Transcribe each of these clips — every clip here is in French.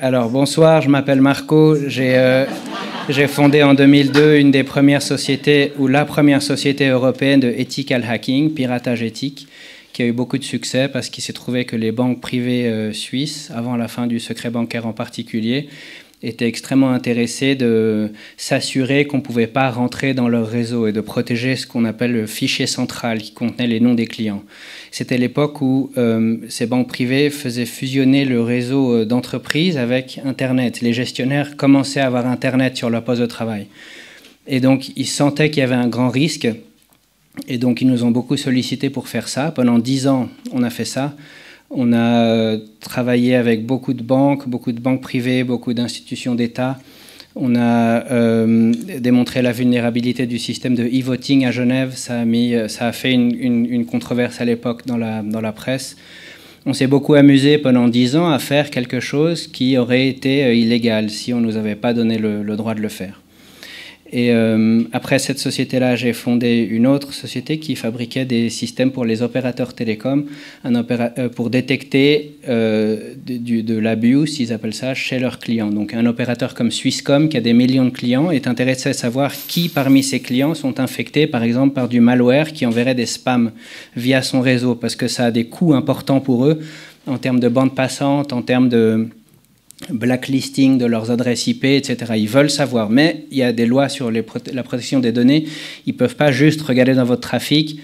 Alors bonsoir, je m'appelle Marco, j'ai fondé en 2002 une des premières sociétés, ou la première société européenne de ethical hacking, piratage éthique, qui a eu beaucoup de succès parce qu'il s'est trouvé que les banques privées suisses, avant la fin du secret bancaire en particulier, étaient extrêmement intéressés de s'assurer qu'on ne pouvait pas rentrer dans leur réseau et de protéger ce qu'on appelle le fichier central qui contenait les noms des clients. C'était l'époque où ces banques privées faisaient fusionner le réseau d'entreprises avec Internet. Les gestionnaires commençaient à avoir Internet sur leur poste de travail. Et donc, ils sentaient qu'il y avait un grand risque. Et donc, ils nous ont beaucoup sollicité pour faire ça. Pendant 10 ans, on a fait ça. On a travaillé avec beaucoup de banques privées, beaucoup d'institutions d'État. On a démontré la vulnérabilité du système de e-voting à Genève. Ça a fait une controverse à l'époque dans la presse. On s'est beaucoup amusé pendant 10 ans à faire quelque chose qui aurait été illégal si on ne nous avait pas donné le droit de le faire. Et après cette société-là, j'ai fondé une autre société qui fabriquait des systèmes pour les opérateurs télécoms, pour détecter de l'abus, ils appellent ça, chez leurs clients. Donc un opérateur comme Swisscom, qui a des millions de clients, est intéressé à savoir qui parmi ses clients sont infectés, par exemple, par du malware qui enverrait des spams via son réseau, parce que ça a des coûts importants pour eux en termes de bande passante, en termes de blacklisting de leurs adresses IP, etc. Ils veulent savoir, mais il y a des lois sur la protection des données. Ils ne peuvent pas juste regarder dans votre trafic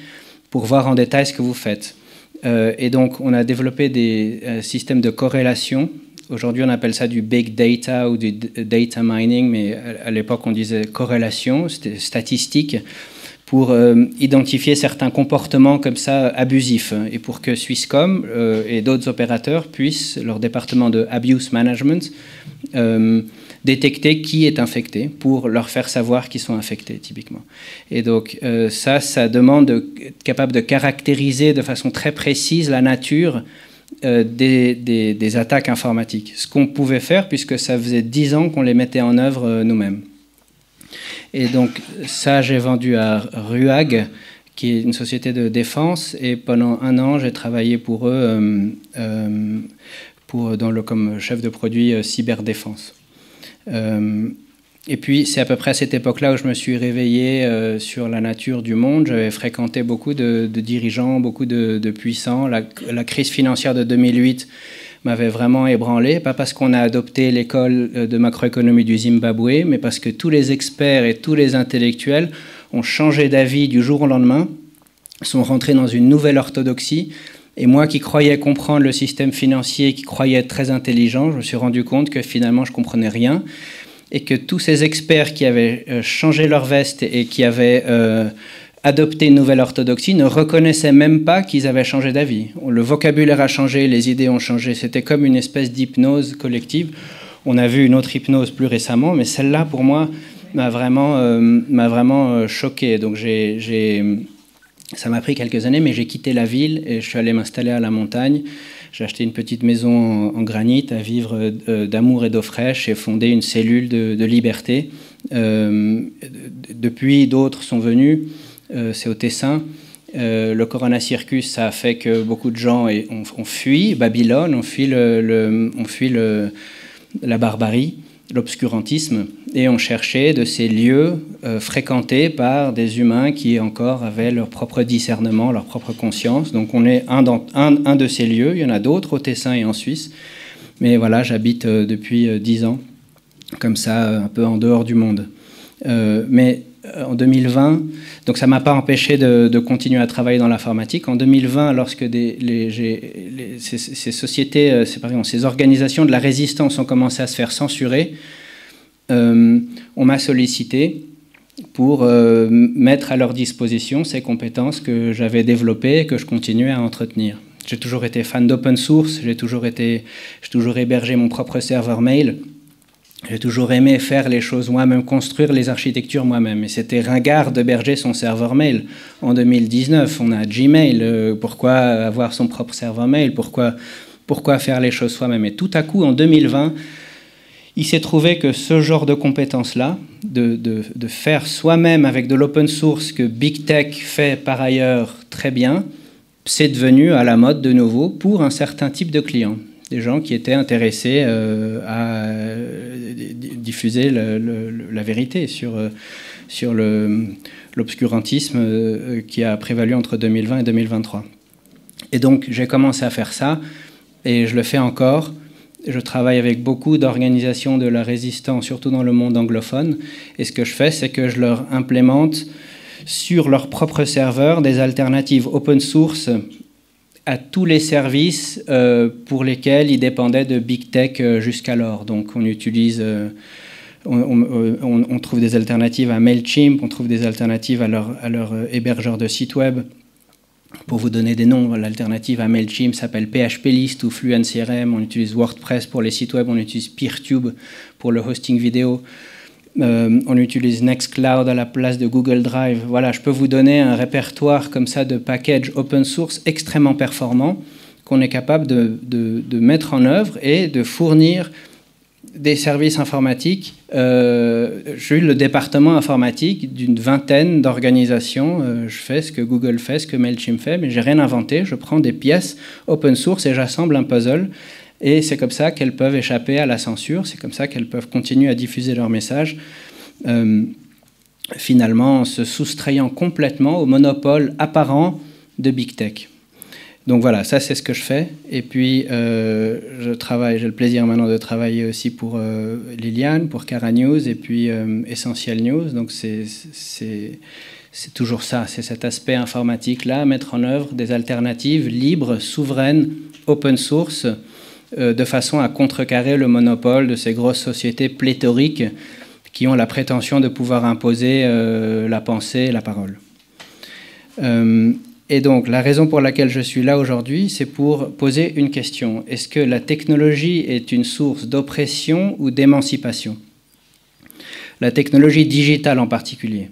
pour voir en détail ce que vous faites. Et donc, on a développé des systèmes de corrélation. Aujourd'hui, on appelle ça du big data ou du data mining, mais à l'époque, on disait corrélation, c'était statistique, pour identifier certains comportements comme ça abusifs et pour que Swisscom et d'autres opérateurs puissent, leur département de abuse management, détecter qui est infecté pour leur faire savoir qu'ils sont infectés typiquement. Et donc ça demande d'être capable de caractériser de façon très précise la nature des attaques informatiques. Ce qu'on pouvait faire puisque ça faisait 10 ans qu'on les mettait en œuvre nous-mêmes. Et donc ça, j'ai vendu à RUAG, qui est une société de défense, et pendant 1 an, j'ai travaillé pour eux comme chef de produit cyberdéfense. Et puis, c'est à peu près à cette époque-là où je me suis réveillé sur la nature du monde. J'avais fréquenté beaucoup de dirigeants, beaucoup de puissants. La crise financière de 2008 m'avait vraiment ébranlé, pas parce qu'on a adopté l'école de macroéconomie du Zimbabwe, mais parce que tous les experts et tous les intellectuels ont changé d'avis du jour au lendemain, sont rentrés dans une nouvelle orthodoxie. Et moi qui croyais comprendre le système financier, qui croyais être très intelligent, je me suis rendu compte que finalement je ne comprenais rien et que tous ces experts qui avaient changé leur veste et qui avaient adopter une nouvelle orthodoxie ne reconnaissaient même pas qu'ils avaient changé d'avis. Le vocabulaire a changé, les idées ont changé. C'était comme une espèce d'hypnose collective. On a vu une autre hypnose plus récemment, mais celle-là, pour moi, m'a vraiment choqué. Donc ça m'a pris quelques années, mais j'ai quitté la ville et je suis allé m'installer à la montagne. J'ai acheté une petite maison en granit à vivre d'amour et d'eau fraîche et fondé une cellule de liberté. Depuis, d'autres sont venus. C'est au Tessin. Le Corona Circus, ça a fait que beaucoup de gens ont fui Babylone, ont fui la barbarie, l'obscurantisme, et ont cherché de ces lieux fréquentés par des humains qui encore avaient leur propre discernement, leur propre conscience. Donc on est un de ces lieux. Il y en a d'autres au Tessin et en Suisse. Mais voilà, j'habite depuis 10 ans, comme ça, un peu en dehors du monde. Mais en 2020, donc ça ne m'a pas empêché de continuer à travailler dans l'informatique. En 2020, lorsque ces sociétés, ces organisations de la résistance ont commencé à se faire censurer, on m'a sollicité pour mettre à leur disposition ces compétences que j'avais développées et que je continuais à entretenir. J'ai toujours été fan d'open source, j'ai toujours hébergé mon propre serveur mail. J'ai toujours aimé faire les choses moi-même, construire les architectures moi-même. Et c'était ringard d'héberger son serveur mail. En 2019, on a Gmail. Pourquoi avoir son propre serveur mail? Pourquoi faire les choses soi-même? Et tout à coup, en 2020, il s'est trouvé que ce genre de compétences-là, de faire soi-même avec de l'open source que Big Tech fait par ailleurs très bien, c'est devenu à la mode de nouveau pour un certain type de clients. des gens qui étaient intéressés à diffuser la vérité sur l'obscurantisme qui a prévalu entre 2020 et 2023. Et donc j'ai commencé à faire ça, et je le fais encore. Je travaille avec beaucoup d'organisations de la résistance, surtout dans le monde anglophone, et ce que je fais, c'est que je leur implémente sur leur propre serveur des alternatives open source à tous les services pour lesquels ils dépendaient de Big Tech jusqu'alors. Donc on utilise, on trouve des alternatives à MailChimp, on trouve des alternatives à leur hébergeur de site web. Pour vous donner des noms, l'alternative à MailChimp s'appelle PHPList ou FluentCRM. On utilise WordPress pour les sites web, on utilise PeerTube pour le hosting vidéo. On utilise Nextcloud à la place de Google Drive. Voilà, je peux vous donner un répertoire comme ça de packages open source extrêmement performants qu'on est capable de mettre en œuvre et de fournir des services informatiques. Je suis le département informatique d'une vingtaine d'organisations. Je fais ce que Google fait, ce que MailChimp fait, mais j'ai rien inventé. Je prends des pièces open source et j'assemble un puzzle. Et c'est comme ça qu'elles peuvent échapper à la censure. C'est comme ça qu'elles peuvent continuer à diffuser leur message, finalement en se soustrayant complètement au monopole apparent de Big Tech. Donc voilà, ça c'est ce que je fais. Et puis j'ai le plaisir maintenant de travailler aussi pour Liliane, pour Cara News et puis Essential News. Donc c'est toujours ça, c'est cet aspect informatique-là, mettre en œuvre des alternatives libres, souveraines, open source, de façon à contrecarrer le monopole de ces grosses sociétés pléthoriques qui ont la prétention de pouvoir imposer la pensée et la parole. Et donc, la raison pour laquelle je suis là aujourd'hui, c'est pour poser une question. Est-ce que la technologie est une source d'oppression ou d'émancipation? La technologie digitale en particulier.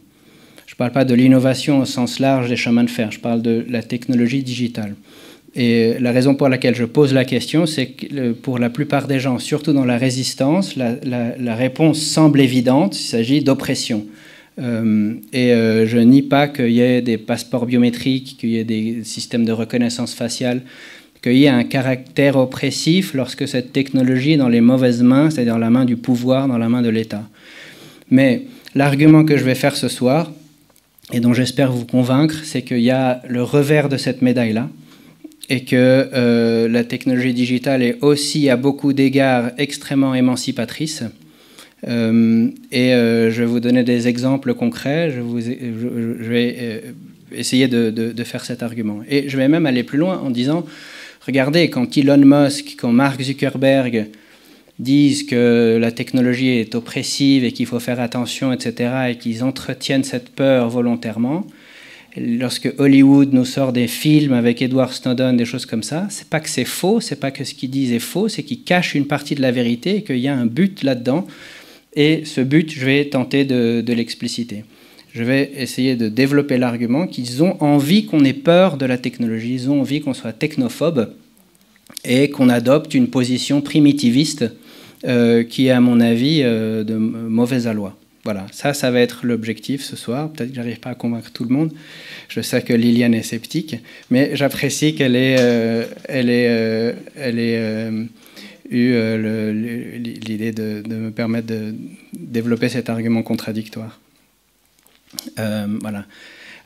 Je ne parle pas de l'innovation au sens large des chemins de fer, je parle de la technologie digitale. Et la raison pour laquelle je pose la question, c'est que pour la plupart des gens, surtout dans la résistance, la réponse semble évidente, il s'agit d'oppression. Je nie pas qu'il y ait des passeports biométriques, qu'il y ait des systèmes de reconnaissance faciale, qu'il y ait un caractère oppressif lorsque cette technologie est dans les mauvaises mains, c'est-à-dire dans la main du pouvoir, dans la main de l'État. Mais l'argument que je vais faire ce soir, et dont j'espère vous convaincre, c'est qu'il y a le revers de cette médaille-là, et que la technologie digitale est aussi à beaucoup d'égards extrêmement émancipatrice. Je vais vous donner des exemples concrets. Je vais essayer de faire cet argument. Et je vais même aller plus loin en disant, regardez, quand Elon Musk, quand Mark Zuckerberg disent que la technologie est oppressive et qu'il faut faire attention, etc., et qu'ils entretiennent cette peur volontairement, lorsque Hollywood nous sort des films avec Edward Snowden, des choses comme ça, c'est pas que c'est faux, c'est pas que ce qu'ils disent est faux, c'est qu'ils cachent une partie de la vérité et qu'il y a un but là-dedans. Et ce but, je vais tenter de l'expliciter. Je vais essayer de développer l'argument qu'ils ont envie qu'on ait peur de la technologie, ils ont envie qu'on soit technophobe et qu'on adopte une position primitiviste qui est, à mon avis, de mauvaise aloi. Voilà, ça va être l'objectif ce soir. Peut-être que je n'arrive pas à convaincre tout le monde. Je sais que Liliane est sceptique, mais j'apprécie qu'elle ait eu l'idée de me permettre de développer cet argument contradictoire. Voilà.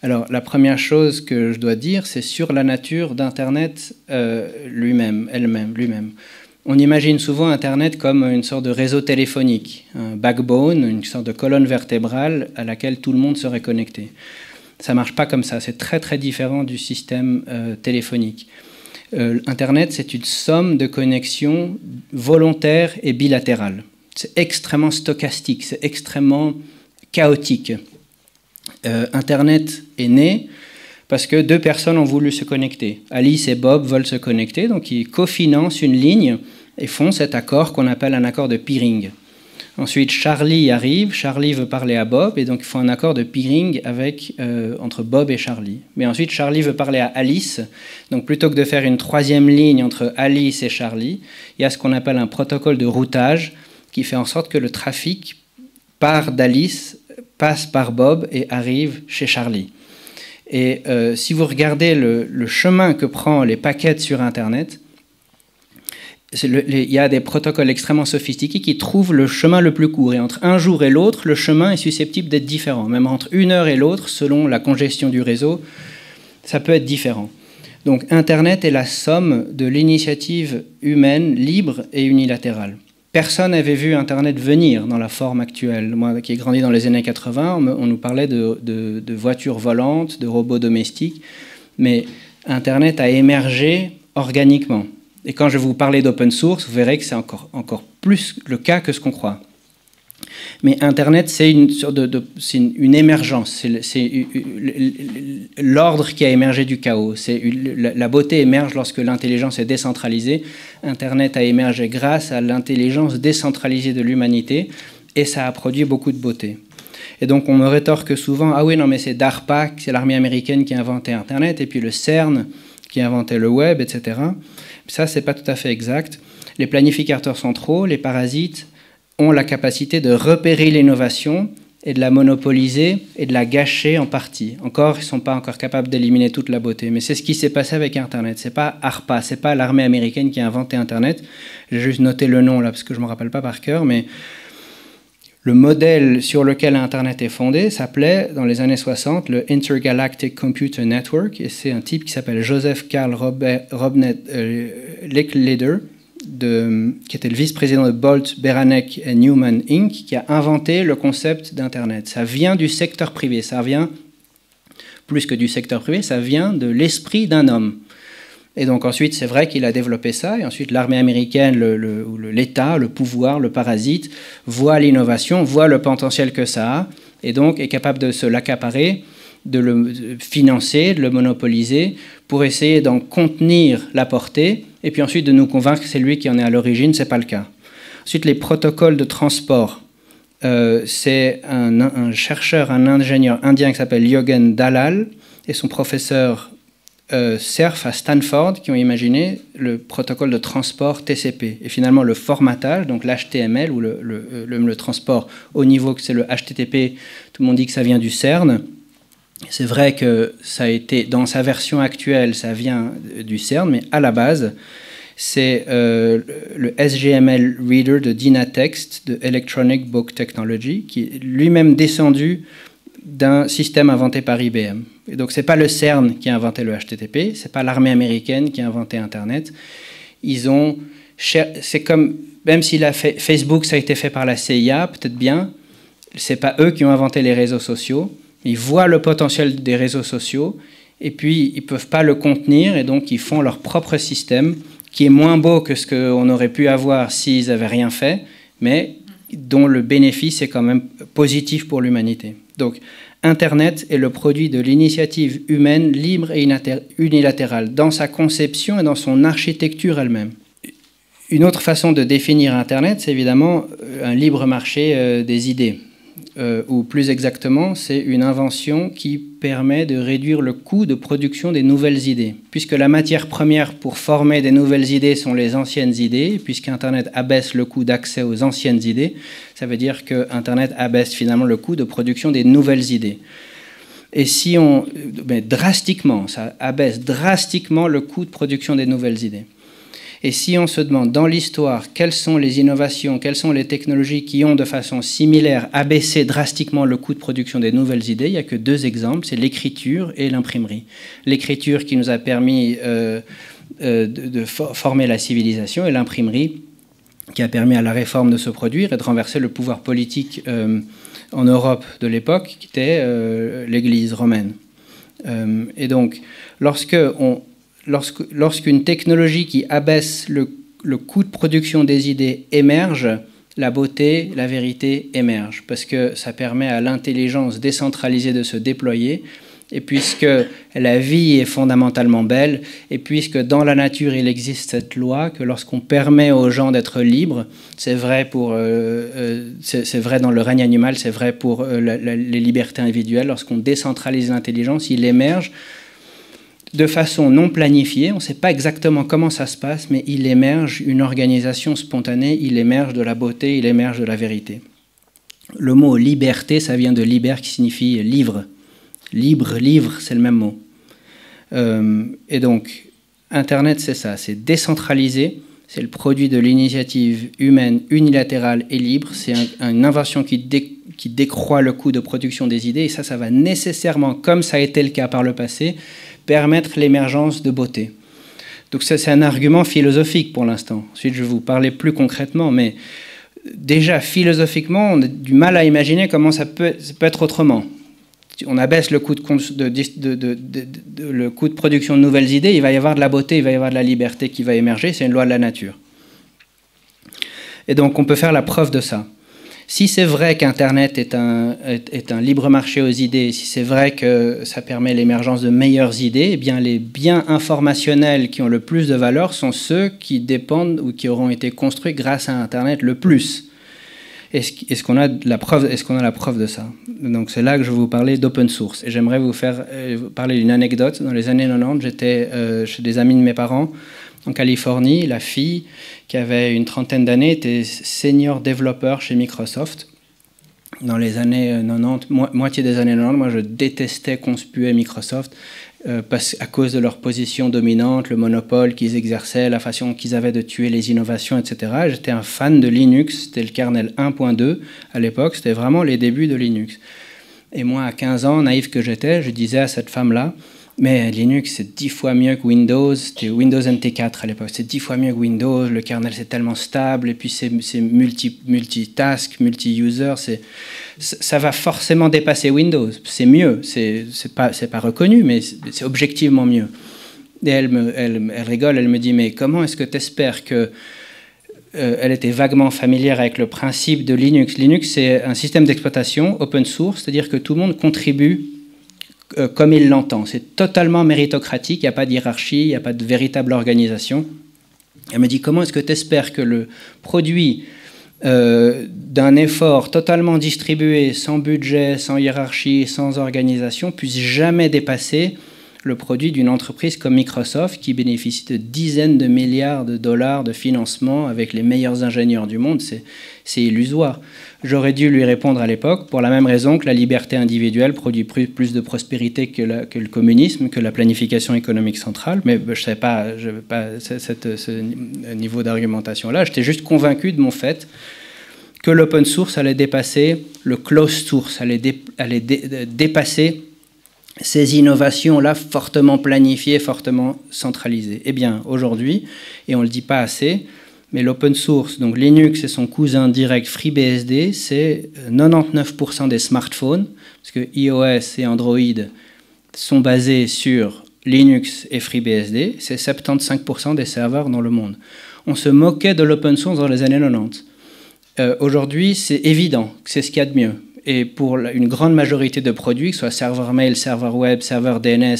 Alors, la première chose que je dois dire, c'est sur la nature d'Internet lui-même. On imagine souvent Internet comme une sorte de réseau téléphonique, un backbone, une sorte de colonne vertébrale à laquelle tout le monde serait connecté. Ça ne marche pas comme ça, c'est très très différent du système téléphonique. Internet, c'est une somme de connexions volontaires et bilatérales. C'est extrêmement stochastique, c'est extrêmement chaotique. Internet est né parce que deux personnes ont voulu se connecter. Alice et Bob veulent se connecter, donc ils cofinancent une ligne et font cet accord qu'on appelle un accord de peering. Ensuite, Charlie arrive, Charlie veut parler à Bob, et donc il faut un accord de peering entre Bob et Charlie. Mais ensuite, Charlie veut parler à Alice, donc plutôt que de faire une troisième ligne entre Alice et Charlie, il y a ce qu'on appelle un protocole de routage qui fait en sorte que le trafic part d'Alice, passe par Bob et arrive chez Charlie. Et si vous regardez le chemin que prend les paquets sur Internet, il y a des protocoles extrêmement sophistiqués qui trouvent le chemin le plus court. Et entre un jour et l'autre, le chemin est susceptible d'être différent. Même entre une heure et l'autre, selon la congestion du réseau, ça peut être différent. Donc Internet est la somme de l'initiative humaine libre et unilatérale. Personne n'avait vu Internet venir dans la forme actuelle. Moi qui ai grandi dans les années 80, on nous parlait de voitures volantes, de robots domestiques, mais Internet a émergé organiquement. Et quand je vais vous parler d'open source, vous verrez que c'est encore plus le cas que ce qu'on croit. Mais Internet, c'est une émergence. C'est l'ordre qui a émergé du chaos. La beauté émerge lorsque l'intelligence est décentralisée. Internet a émergé grâce à l'intelligence décentralisée de l'humanité et ça a produit beaucoup de beauté. Et donc on me rétorque souvent « Ah oui, non, mais c'est DARPA, c'est l'armée américaine qui a inventé Internet, et puis le CERN qui a inventé le web, etc. » Ça, c'est pas tout à fait exact. Les planificateurs centraux, les parasites, ont la capacité de repérer l'innovation et de la monopoliser et de la gâcher en partie. Encore, ils ne sont pas encore capables d'éliminer toute la beauté. Mais c'est ce qui s'est passé avec Internet. Ce n'est pas ARPA, ce n'est pas l'armée américaine qui a inventé Internet. J'ai juste noté le nom là parce que je ne me rappelle pas par cœur, mais le modèle sur lequel Internet est fondé s'appelait, dans les années 60, le Intergalactic Computer Network, et c'est un type qui s'appelle Joseph Karl Licklider, qui était le vice-président de Bolt, Beranek et Newman Inc., qui a inventé le concept d'Internet. Ça vient du secteur privé, ça vient, plus que du secteur privé, ça vient de l'esprit d'un homme. Et donc ensuite, c'est vrai qu'il a développé ça, et ensuite l'armée américaine, l'État, le pouvoir, le parasite, voit l'innovation, voit le potentiel que ça a, et donc est capable de se l'accaparer, de le financer, de le monopoliser, pour essayer d'en contenir la portée, et puis ensuite de nous convaincre que c'est lui qui en est à l'origine, ce n'est pas le cas. Ensuite, les protocoles de transport. C'est un chercheur, un ingénieur indien qui s'appelle Yogen Dalal, et son professeur Cerf à Stanford qui ont imaginé le protocole de transport TCP. Et finalement, le formatage, donc l'HTML ou le transport au niveau que c'est le HTTP, tout le monde dit que ça vient du CERN. C'est vrai que ça a été, dans sa version actuelle, ça vient du CERN, mais à la base, c'est le SGML Reader de Dynatext, de Electronic Book Technology, qui est lui-même descendu d'un système inventé par IBM. Et donc, ce n'est pas le CERN qui a inventé le HTTP, ce n'est pas l'armée américaine qui a inventé Internet. C'est comme, même si Facebook, ça a été fait par la CIA, peut-être bien, ce n'est pas eux qui ont inventé les réseaux sociaux. Ils voient le potentiel des réseaux sociaux, et puis ils ne peuvent pas le contenir, et donc ils font leur propre système, qui est moins beau que ce qu'on aurait pu avoir s'ils n'avaient rien fait, mais dont le bénéfice est quand même positif pour l'humanité. Donc, Internet est le produit de l'initiative humaine libre et unilatérale, dans sa conception et dans son architecture elle-même. Une autre façon de définir Internet, c'est évidemment un libre marché des idées. Ou plus exactement, c'est une invention qui permet de réduire le coût de production des nouvelles idées. Puisque la matière première pour former des nouvelles idées sont les anciennes idées, puisqu'Internet abaisse le coût d'accès aux anciennes idées, ça veut dire que Internet abaisse finalement le coût de production des nouvelles idées. Et si drastiquement, ça abaisse drastiquement le coût de production des nouvelles idées. Et si on se demande dans l'histoire quelles sont les innovations, quelles sont les technologies qui ont de façon similaire abaissé drastiquement le coût de production des nouvelles idées, il n'y a que deux exemples, c'est l'écriture et l'imprimerie. L'écriture qui nous a permis de former la civilisation, et l'imprimerie qui a permis à la réforme de se produire et de renverser le pouvoir politique en Europe de l'époque, qui était l'Église romaine. Et donc, lorsqu'une technologie qui abaisse le coût de production des idées émerge, la beauté, la vérité émergent, parce que ça permet à l'intelligence décentralisée de se déployer, et puisque la vie est fondamentalement belle, et puisque dans la nature il existe cette loi que lorsqu'on permet aux gens d'être libres, c'est vrai c'est vrai dans le règne animal, c'est vrai pour les libertés individuelles, lorsqu'on décentralise l'intelligence, il émerge de façon non planifiée, on ne sait pas exactement comment ça se passe, mais il émerge une organisation spontanée, il émerge de la beauté, il émerge de la vérité. Le mot liberté, ça vient de liber qui signifie livre. Libre, livre, c'est le même mot. Et donc, Internet, c'est ça, c'est décentralisé, c'est le produit de l'initiative humaine unilatérale et libre. C'est une invention qui décroît le coût de production des idées. Et ça va nécessairement, comme ça a été le cas par le passé, permettre l'émergence de beauté. Donc ça, c'est un argument philosophique pour l'instant. Ensuite, je vais vous parler plus concrètement, mais déjà, philosophiquement, on a du mal à imaginer comment ça peut être autrement. On abaisse le coût le coût de production de nouvelles idées, il va y avoir de la beauté, il va y avoir de la liberté qui va émerger, c'est une loi de la nature. Et donc, on peut faire la preuve de ça. Si c'est vrai qu'Internet est un libre marché aux idées, si c'est vrai que ça permet l'émergence de meilleures idées, eh bien les biens informationnels qui ont le plus de valeur sont ceux qui dépendent ou qui auront été construits grâce à Internet le plus. Est-ce qu'on a la preuve de ça? Donc c'est là que je vais vous parler d'open source. Et j'aimerais vous faire parler d'une anecdote. Dans les années 90, j'étais chez des amis de mes parents en Californie. La fille, qui avait une trentaine d'années, était senior développeur chez Microsoft. Dans les années 90, moitié des années 90, moi je détestais conspuer Microsoft à cause de leur position dominante, le monopole qu'ils exerçaient, la façon qu'ils avaient de tuer les innovations, etc. J'étais un fan de Linux, c'était le kernel 1.2 à l'époque, c'était vraiment les débuts de Linux. Et moi, à 15 ans, naïf que j'étais, je disais à cette femme-là, mais Linux, c'est 10 fois mieux que Windows. C'était Windows NT4 à l'époque. C'est 10 fois mieux que Windows. Le kernel, c'est tellement stable. Et puis, c'est multitask, multi-user. Ça va forcément dépasser Windows. C'est mieux. C'est pas reconnu, mais c'est objectivement mieux. Et elle rigole. Elle me dit, mais comment est-ce que tu espères que... elle était vaguement familière avec le principe de Linux. Linux, c'est un système d'exploitation open source, c'est-à-dire que tout le monde contribue comme il l'entend. C'est totalement méritocratique, il n'y a pas de hiérarchie, il n'y a pas de véritable organisation. Elle me dit, comment est-ce que tu espères que le produit d'un effort totalement distribué, sans budget, sans hiérarchie, sans organisation, puisse jamais dépasser le produit d'une entreprise comme Microsoft qui bénéficie de dizaines de milliards de dollars de financement avec les meilleurs ingénieurs du monde? C'est illusoire. J'aurais dû lui répondre à l'époque, pour la même raison que la liberté individuelle produit plus de prospérité que le communisme, que la planification économique centrale, mais je ne savais pas, ce niveau d'argumentation-là. J'étais juste convaincu de mon fait que l'open source allait dépasser le closed source, allait dépasser ces innovations-là fortement planifiées, fortement centralisées. Eh bien, aujourd'hui, et on ne le dit pas assez, mais l'open source, donc Linux et son cousin direct FreeBSD, c'est 99% des smartphones, parce que iOS et Android sont basés sur Linux et FreeBSD, c'est 75% des serveurs dans le monde. On se moquait de l'open source dans les années 90. Aujourd'hui, c'est évident que c'est ce qu'il y a de mieux. Et pour une grande majorité de produits, que ce soit serveur mail, serveur web, serveur DNS,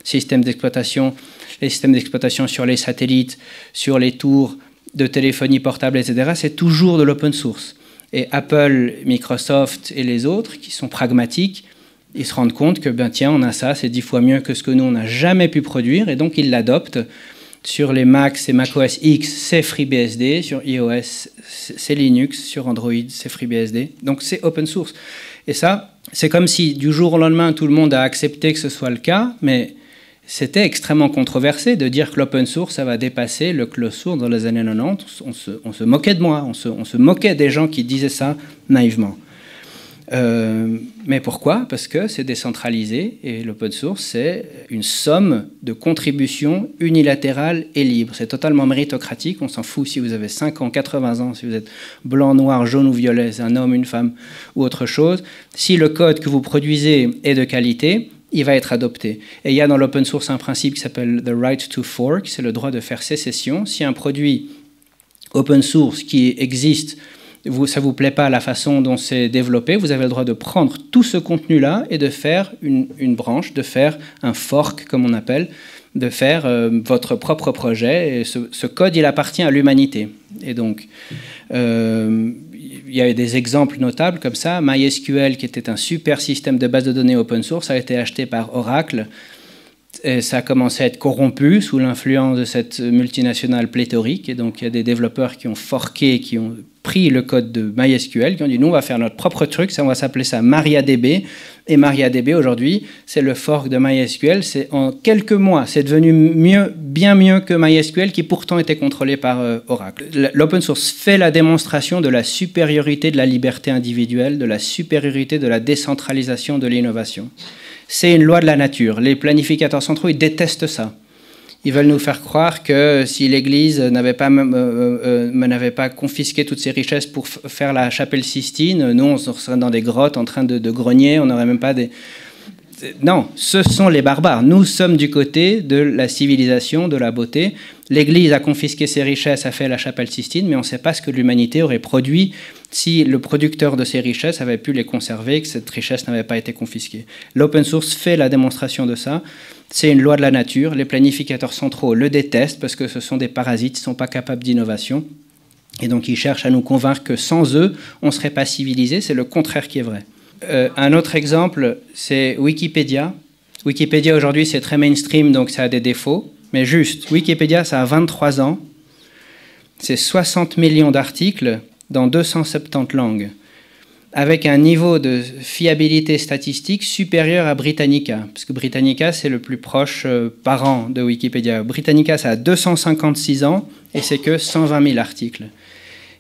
système d'exploitation, les systèmes d'exploitation sur les satellites, sur les tours de téléphonie portable, etc., c'est toujours de l'open source. Et Apple, Microsoft et les autres, qui sont pragmatiques, ils se rendent compte que, ben tiens, on a ça, c'est 10 fois mieux que ce que nous, on n'a jamais pu produire, et donc ils l'adoptent. Sur les Mac, c'est macOS X, c'est FreeBSD. Sur iOS, c'est Linux. Sur Android, c'est FreeBSD. Donc, c'est open source. Et ça, c'est comme si du jour au lendemain, tout le monde a accepté que ce soit le cas, mais c'était extrêmement controversé de dire que l'open source, ça va dépasser le closed source dans les années 90. On se moquait de moi, on se moquait des gens qui disaient ça naïvement. Mais pourquoi? Parce que c'est décentralisé et l'open source, c'est une somme de contributions unilatérales et libres. C'est totalement méritocratique, on s'en fout si vous avez 5 ans, 80 ans, si vous êtes blanc, noir, jaune ou violet, c'est un homme, une femme ou autre chose. Si le code que vous produisez est de qualité, il va être adopté. Et il y a dans l'open source un principe qui s'appelle the right to fork, c'est le droit de faire sécession. Si un produit open source qui existe, ça ne vous plaît pas la façon dont c'est développé, vous avez le droit de prendre tout ce contenu-là et de faire une branche, de faire un fork, comme on appelle, de faire votre propre projet. Et ce code, il appartient à l'humanité. Et donc, il y a des exemples notables comme ça. MySQL, qui était un super système de base de données open source, a été acheté par Oracle. Et ça a commencé à être corrompu sous l'influence de cette multinationale pléthorique. Et donc, il y a des développeurs qui ont forqué, qui ont pris le code de MySQL, qui ont dit nous on va faire notre propre truc, ça on va s'appeler ça MariaDB. Et MariaDB aujourd'hui, c'est le fork de MySQL. C'est en quelques mois, c'est devenu bien mieux que MySQL, qui pourtant était contrôlé par Oracle. L'open source fait la démonstration de la supériorité de la liberté individuelle, de la supériorité de la décentralisation de l'innovation. C'est une loi de la nature. Les planificateurs centraux, ils détestent ça. Ils veulent nous faire croire que si l'Église n'avait pas confisqué toutes ses richesses pour faire la chapelle Sistine, nous, on serait dans des grottes en train de grogner, on n'aurait même pas des... Non, ce sont les barbares. Nous sommes du côté de la civilisation, de la beauté. L'Église a confisqué ses richesses, a fait la chapelle Sistine, mais on ne sait pas ce que l'humanité aurait produit si le producteur de ces richesses avait pu les conserver, que cette richesse n'avait pas été confisquée. L'open source fait la démonstration de ça. C'est une loi de la nature. Les planificateurs centraux le détestent parce que ce sont des parasites, ils ne sont pas capables d'innovation. Et donc ils cherchent à nous convaincre que sans eux, on ne serait pas civilisé. C'est le contraire qui est vrai. Un autre exemple, c'est Wikipédia. Wikipédia aujourd'hui, c'est très mainstream, donc ça a des défauts. Mais juste, Wikipédia, ça a 23 ans. C'est 60 millions d'articles dans 270 langues, avec un niveau de fiabilité statistique supérieur à Britannica, parce que Britannica, c'est le plus proche parent de Wikipédia. Britannica, ça a 256 ans, et c'est que 120 000 articles.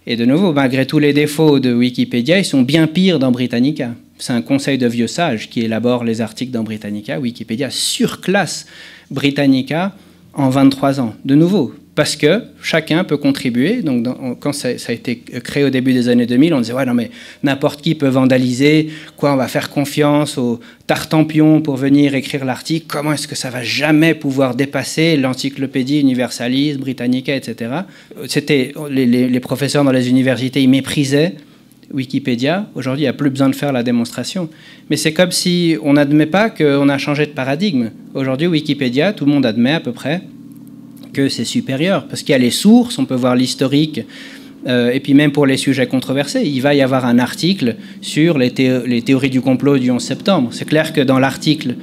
Et de nouveau, malgré tous les défauts de Wikipédia, ils sont bien pires dans Britannica. C'est un conseil de vieux sages qui élabore les articles dans Britannica. Wikipédia surclasse Britannica en 23 ans. De nouveau, parce que chacun peut contribuer. Donc, quand ça a été créé au début des années 2000, on disait « Ouais, non, mais n'importe qui peut vandaliser. Quoi, on va faire confiance aux tartampions pour venir écrire l'article. Comment est-ce que ça va jamais pouvoir dépasser l'encyclopédie universaliste, Britannica, etc. » C'était les professeurs dans les universités, ils méprisaient Wikipédia. Aujourd'hui, il n'y a plus besoin de faire la démonstration. Mais c'est comme si on n'admet pas qu'on a changé de paradigme. Aujourd'hui, Wikipédia, tout le monde admet à peu près que c'est supérieur, parce qu'il y a les sources, on peut voir l'historique, et puis même pour les sujets controversés, il va y avoir un article sur les théories du complot du 11 septembre. C'est clair que dans l'article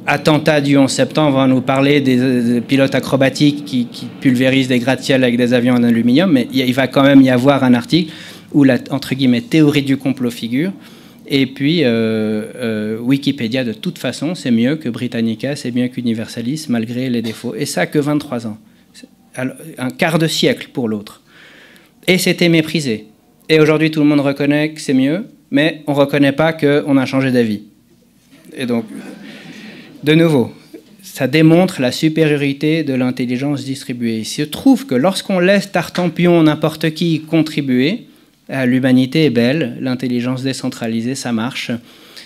attentat du 11 septembre, on va nous parler des pilotes acrobatiques qui pulvérisent des gratte-ciel avec des avions en aluminium, mais il va quand même y avoir un article où la, entre guillemets, théorie du complot figure. Et puis, Wikipédia, de toute façon, c'est mieux que Britannica, c'est mieux qu'Universalis, malgré les défauts. Et ça, que 23 ans. Un quart de siècle pour l'autre. Et c'était méprisé. Et aujourd'hui, tout le monde reconnaît que c'est mieux, mais on ne reconnaît pas qu'on a changé d'avis. Et donc, de nouveau, ça démontre la supériorité de l'intelligence distribuée. Il se trouve que lorsqu'on laisse Tartampion, n'importe qui, contribuer, l'humanité est belle, l'intelligence décentralisée, ça marche.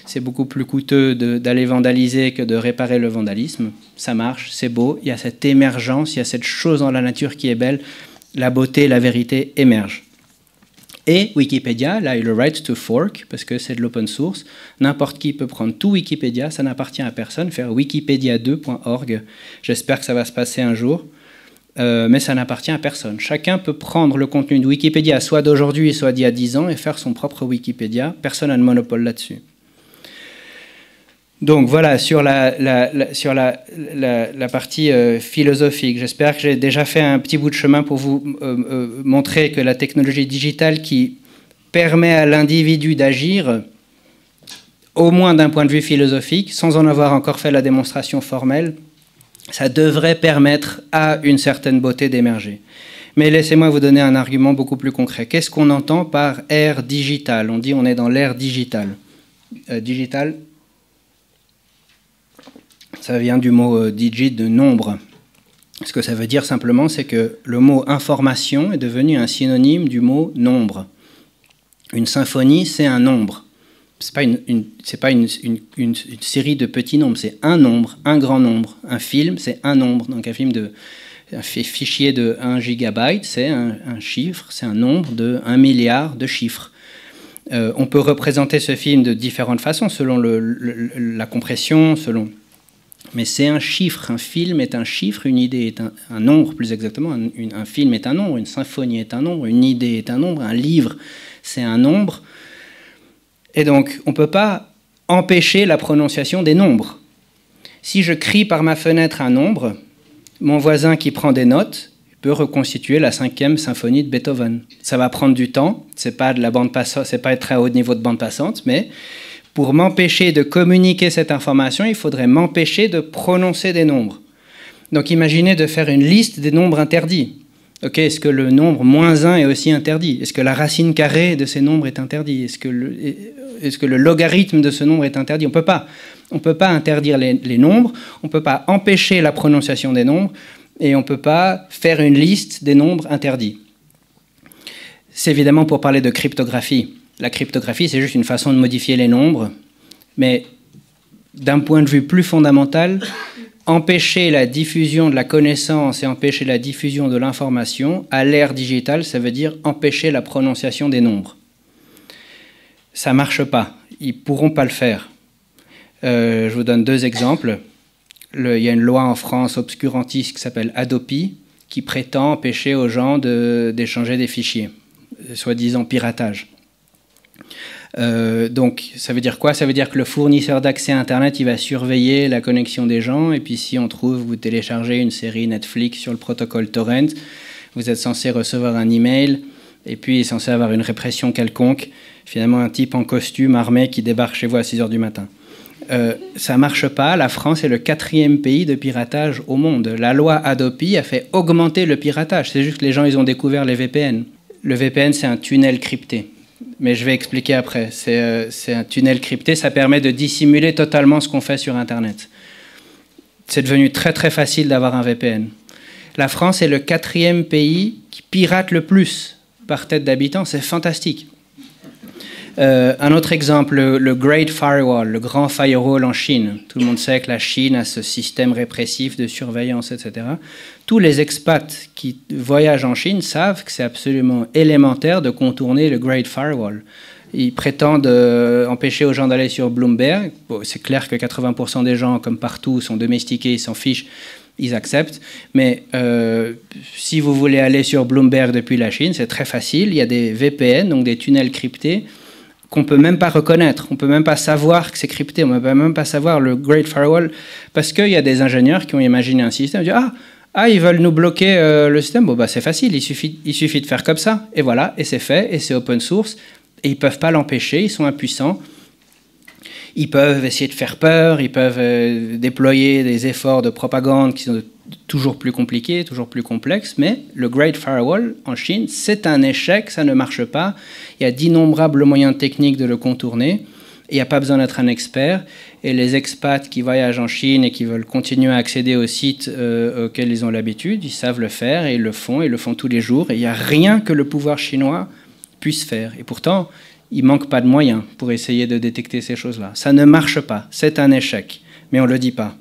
C'est beaucoup plus coûteux d'aller vandaliser que de réparer le vandalisme. Ça marche, c'est beau, il y a cette émergence, il y a cette chose dans la nature qui est belle. La beauté, la vérité émergent. Et Wikipédia, là, il a le right to fork, parce que c'est de l'open source. N'importe qui peut prendre tout Wikipédia, ça n'appartient à personne, faire wikipedia2.org. J'espère que ça va se passer un jour. Mais ça n'appartient à personne. Chacun peut prendre le contenu de Wikipédia, soit d'aujourd'hui, soit d'il y a 10 ans, et faire son propre Wikipédia. Personne n'a de monopole là-dessus. Donc voilà, sur la partie philosophique, j'espère que j'ai déjà fait un petit bout de chemin pour vous montrer que la technologie digitale qui permet à l'individu d'agir, au moins d'un point de vue philosophique, sans en avoir encore fait la démonstration formelle, ça devrait permettre à une certaine beauté d'émerger. Mais laissez-moi vous donner un argument beaucoup plus concret. Qu'est-ce qu'on entend par ère digitale? On dit on est dans l'ère digitale. Digital, ça vient du mot digit, de nombre. Ce que ça veut dire simplement, c'est que le mot information est devenu un synonyme du mot nombre. Une symphonie, c'est un nombre. Ce n'est pas une série de petits nombres, c'est un nombre, un grand nombre. Un film, c'est un nombre. Donc un fichier de 1 gigabyte, c'est un chiffre, c'est un nombre de 1 milliard de chiffres. On peut représenter ce film de différentes façons, selon la compression, mais c'est un chiffre. Un film est un chiffre, une idée est un nombre, plus exactement. Un film est un nombre, une symphonie est un nombre, une idée est un nombre, un livre, c'est un nombre. Et donc, on ne peut pas empêcher la prononciation des nombres. Si je crie par ma fenêtre un nombre, mon voisin qui prend des notes peut reconstituer la 5e symphonie de Beethoven. Ça va prendre du temps, c'est pas de la bande passante, c'est pas un très haut niveau de bande passante, mais pour m'empêcher de communiquer cette information, il faudrait m'empêcher de prononcer des nombres. Donc imaginez de faire une liste des nombres interdits. Ok, est-ce que le nombre -1 est aussi interdit? Est-ce que la racine carrée de ces nombres est interdite? Est-ce que le logarithme de ce nombre est interdit? On ne peut pas interdire les nombres, on ne peut pas empêcher la prononciation des nombres, et on ne peut pas faire une liste des nombres interdits. C'est évidemment pour parler de cryptographie. La cryptographie, c'est juste une façon de modifier les nombres, mais d'un point de vue plus fondamental, empêcher la diffusion de la connaissance et empêcher la diffusion de l'information à l'ère digitale, ça veut dire empêcher la prononciation des nombres. Ça ne marche pas, ils ne pourront pas le faire. Je vous donne 2 exemples. Il y a une loi en France obscurantiste qui s'appelle Hadopi, qui prétend empêcher aux gens d'échanger des fichiers, soi-disant piratage. Donc ça veut dire quoi? Ça veut dire que le fournisseur d'accès à Internet, il va surveiller la connexion des gens, et puis si on trouve, vous téléchargez une série Netflix sur le protocole torrent, vous êtes censé recevoir un email, et puis il est censé avoir une répression quelconque, finalement un type en costume armé qui débarque chez vous à 6 h du matin. Ça ne marche pas. La France est le 4e pays de piratage au monde. La loi Hadopi a fait augmenter le piratage. C'est juste que les gens, ils ont découvert les VPN. Le VPN, c'est un tunnel crypté. Mais je vais expliquer après. C'est un tunnel crypté, ça permet de dissimuler totalement ce qu'on fait sur Internet. C'est devenu très très facile d'avoir un VPN. La France est le 4e pays qui pirate le plus par tête d'habitant. C'est fantastique. Un autre exemple, le Great Firewall, le grand firewall en Chine. Tout le monde sait que la Chine a ce système répressif de surveillance, etc. Tous les expats qui voyagent en Chine savent que c'est absolument élémentaire de contourner le Great Firewall. Ils prétendent empêcher aux gens d'aller sur Bloomberg. Bon, c'est clair que 80% des gens, comme partout, sont domestiqués, ils s'en fichent, ils acceptent. Mais si vous voulez aller sur Bloomberg depuis la Chine, c'est très facile. Il y a des VPN, donc des tunnels cryptés, qu'on ne peut même pas reconnaître, on ne peut même pas savoir que c'est crypté, on ne peut même pas savoir le Great Firewall, parce qu'il y a des ingénieurs qui ont imaginé un système, ils disent ils veulent nous bloquer le système, bon bah c'est facile, il suffit de faire comme ça, et voilà, et c'est fait, et c'est open source, et ils ne peuvent pas l'empêcher, ils sont impuissants, ils peuvent essayer de faire peur, ils peuvent déployer des efforts de propagande qui sont toujours plus compliqués, toujours plus complexes, mais le Great Firewall en Chine, c'est un échec, ça ne marche pas. Il y a d'innombrables moyens techniques de le contourner, et il n'y a pas besoin d'être un expert. Et les expats qui voyagent en Chine et qui veulent continuer à accéder aux sites auxquels ils ont l'habitude, ils savent le faire, et ils le font tous les jours, et il n'y a rien que le pouvoir chinois puisse faire. Et pourtant, il ne manque pas de moyens pour essayer de détecter ces choses-là. Ça ne marche pas, c'est un échec, mais on ne le dit pas.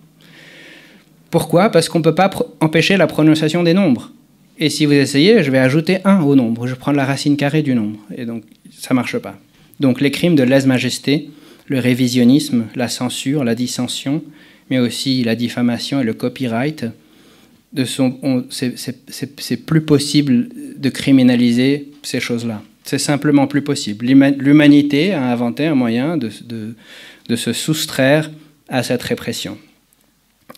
Pourquoi? Parce qu'on ne peut pas empêcher la prononciation des nombres. Et si vous essayez, je vais ajouter 1 au nombre. Je prends la racine carrée du nombre. Et donc, ça ne marche pas. Donc, les crimes de lèse-majesté, le révisionnisme, la censure, la dissension, mais aussi la diffamation et le copyright, c'est plus possible de criminaliser ces choses-là. C'est simplement plus possible. L'humanité a inventé un moyen de se soustraire à cette répression.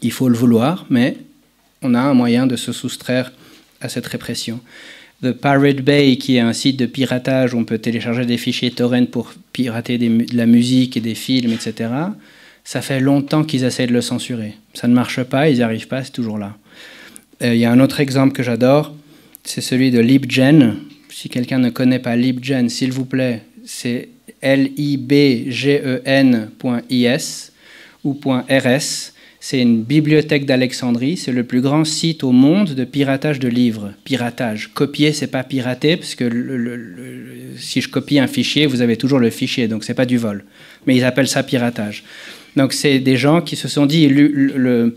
Il faut le vouloir, mais on a un moyen de se soustraire à cette répression. The Pirate Bay, qui est un site de piratage où on peut télécharger des fichiers torrent pour pirater de la musique et des films, etc., ça fait longtemps qu'ils essaient de le censurer. Ça ne marche pas, ils n'y arrivent pas, c'est toujours là. Il y a un autre exemple que j'adore, c'est celui de LibGen. Si quelqu'un ne connaît pas LibGen, s'il vous plaît, c'est libgen.is ou .rs. C'est une bibliothèque d'Alexandrie, c'est le plus grand site au monde de piratage de livres. Piratage. Copier, c'est pas pirater, parce que si je copie un fichier, vous avez toujours le fichier, donc c'est pas du vol. Mais ils appellent ça piratage. Donc c'est des gens qui se sont dit, le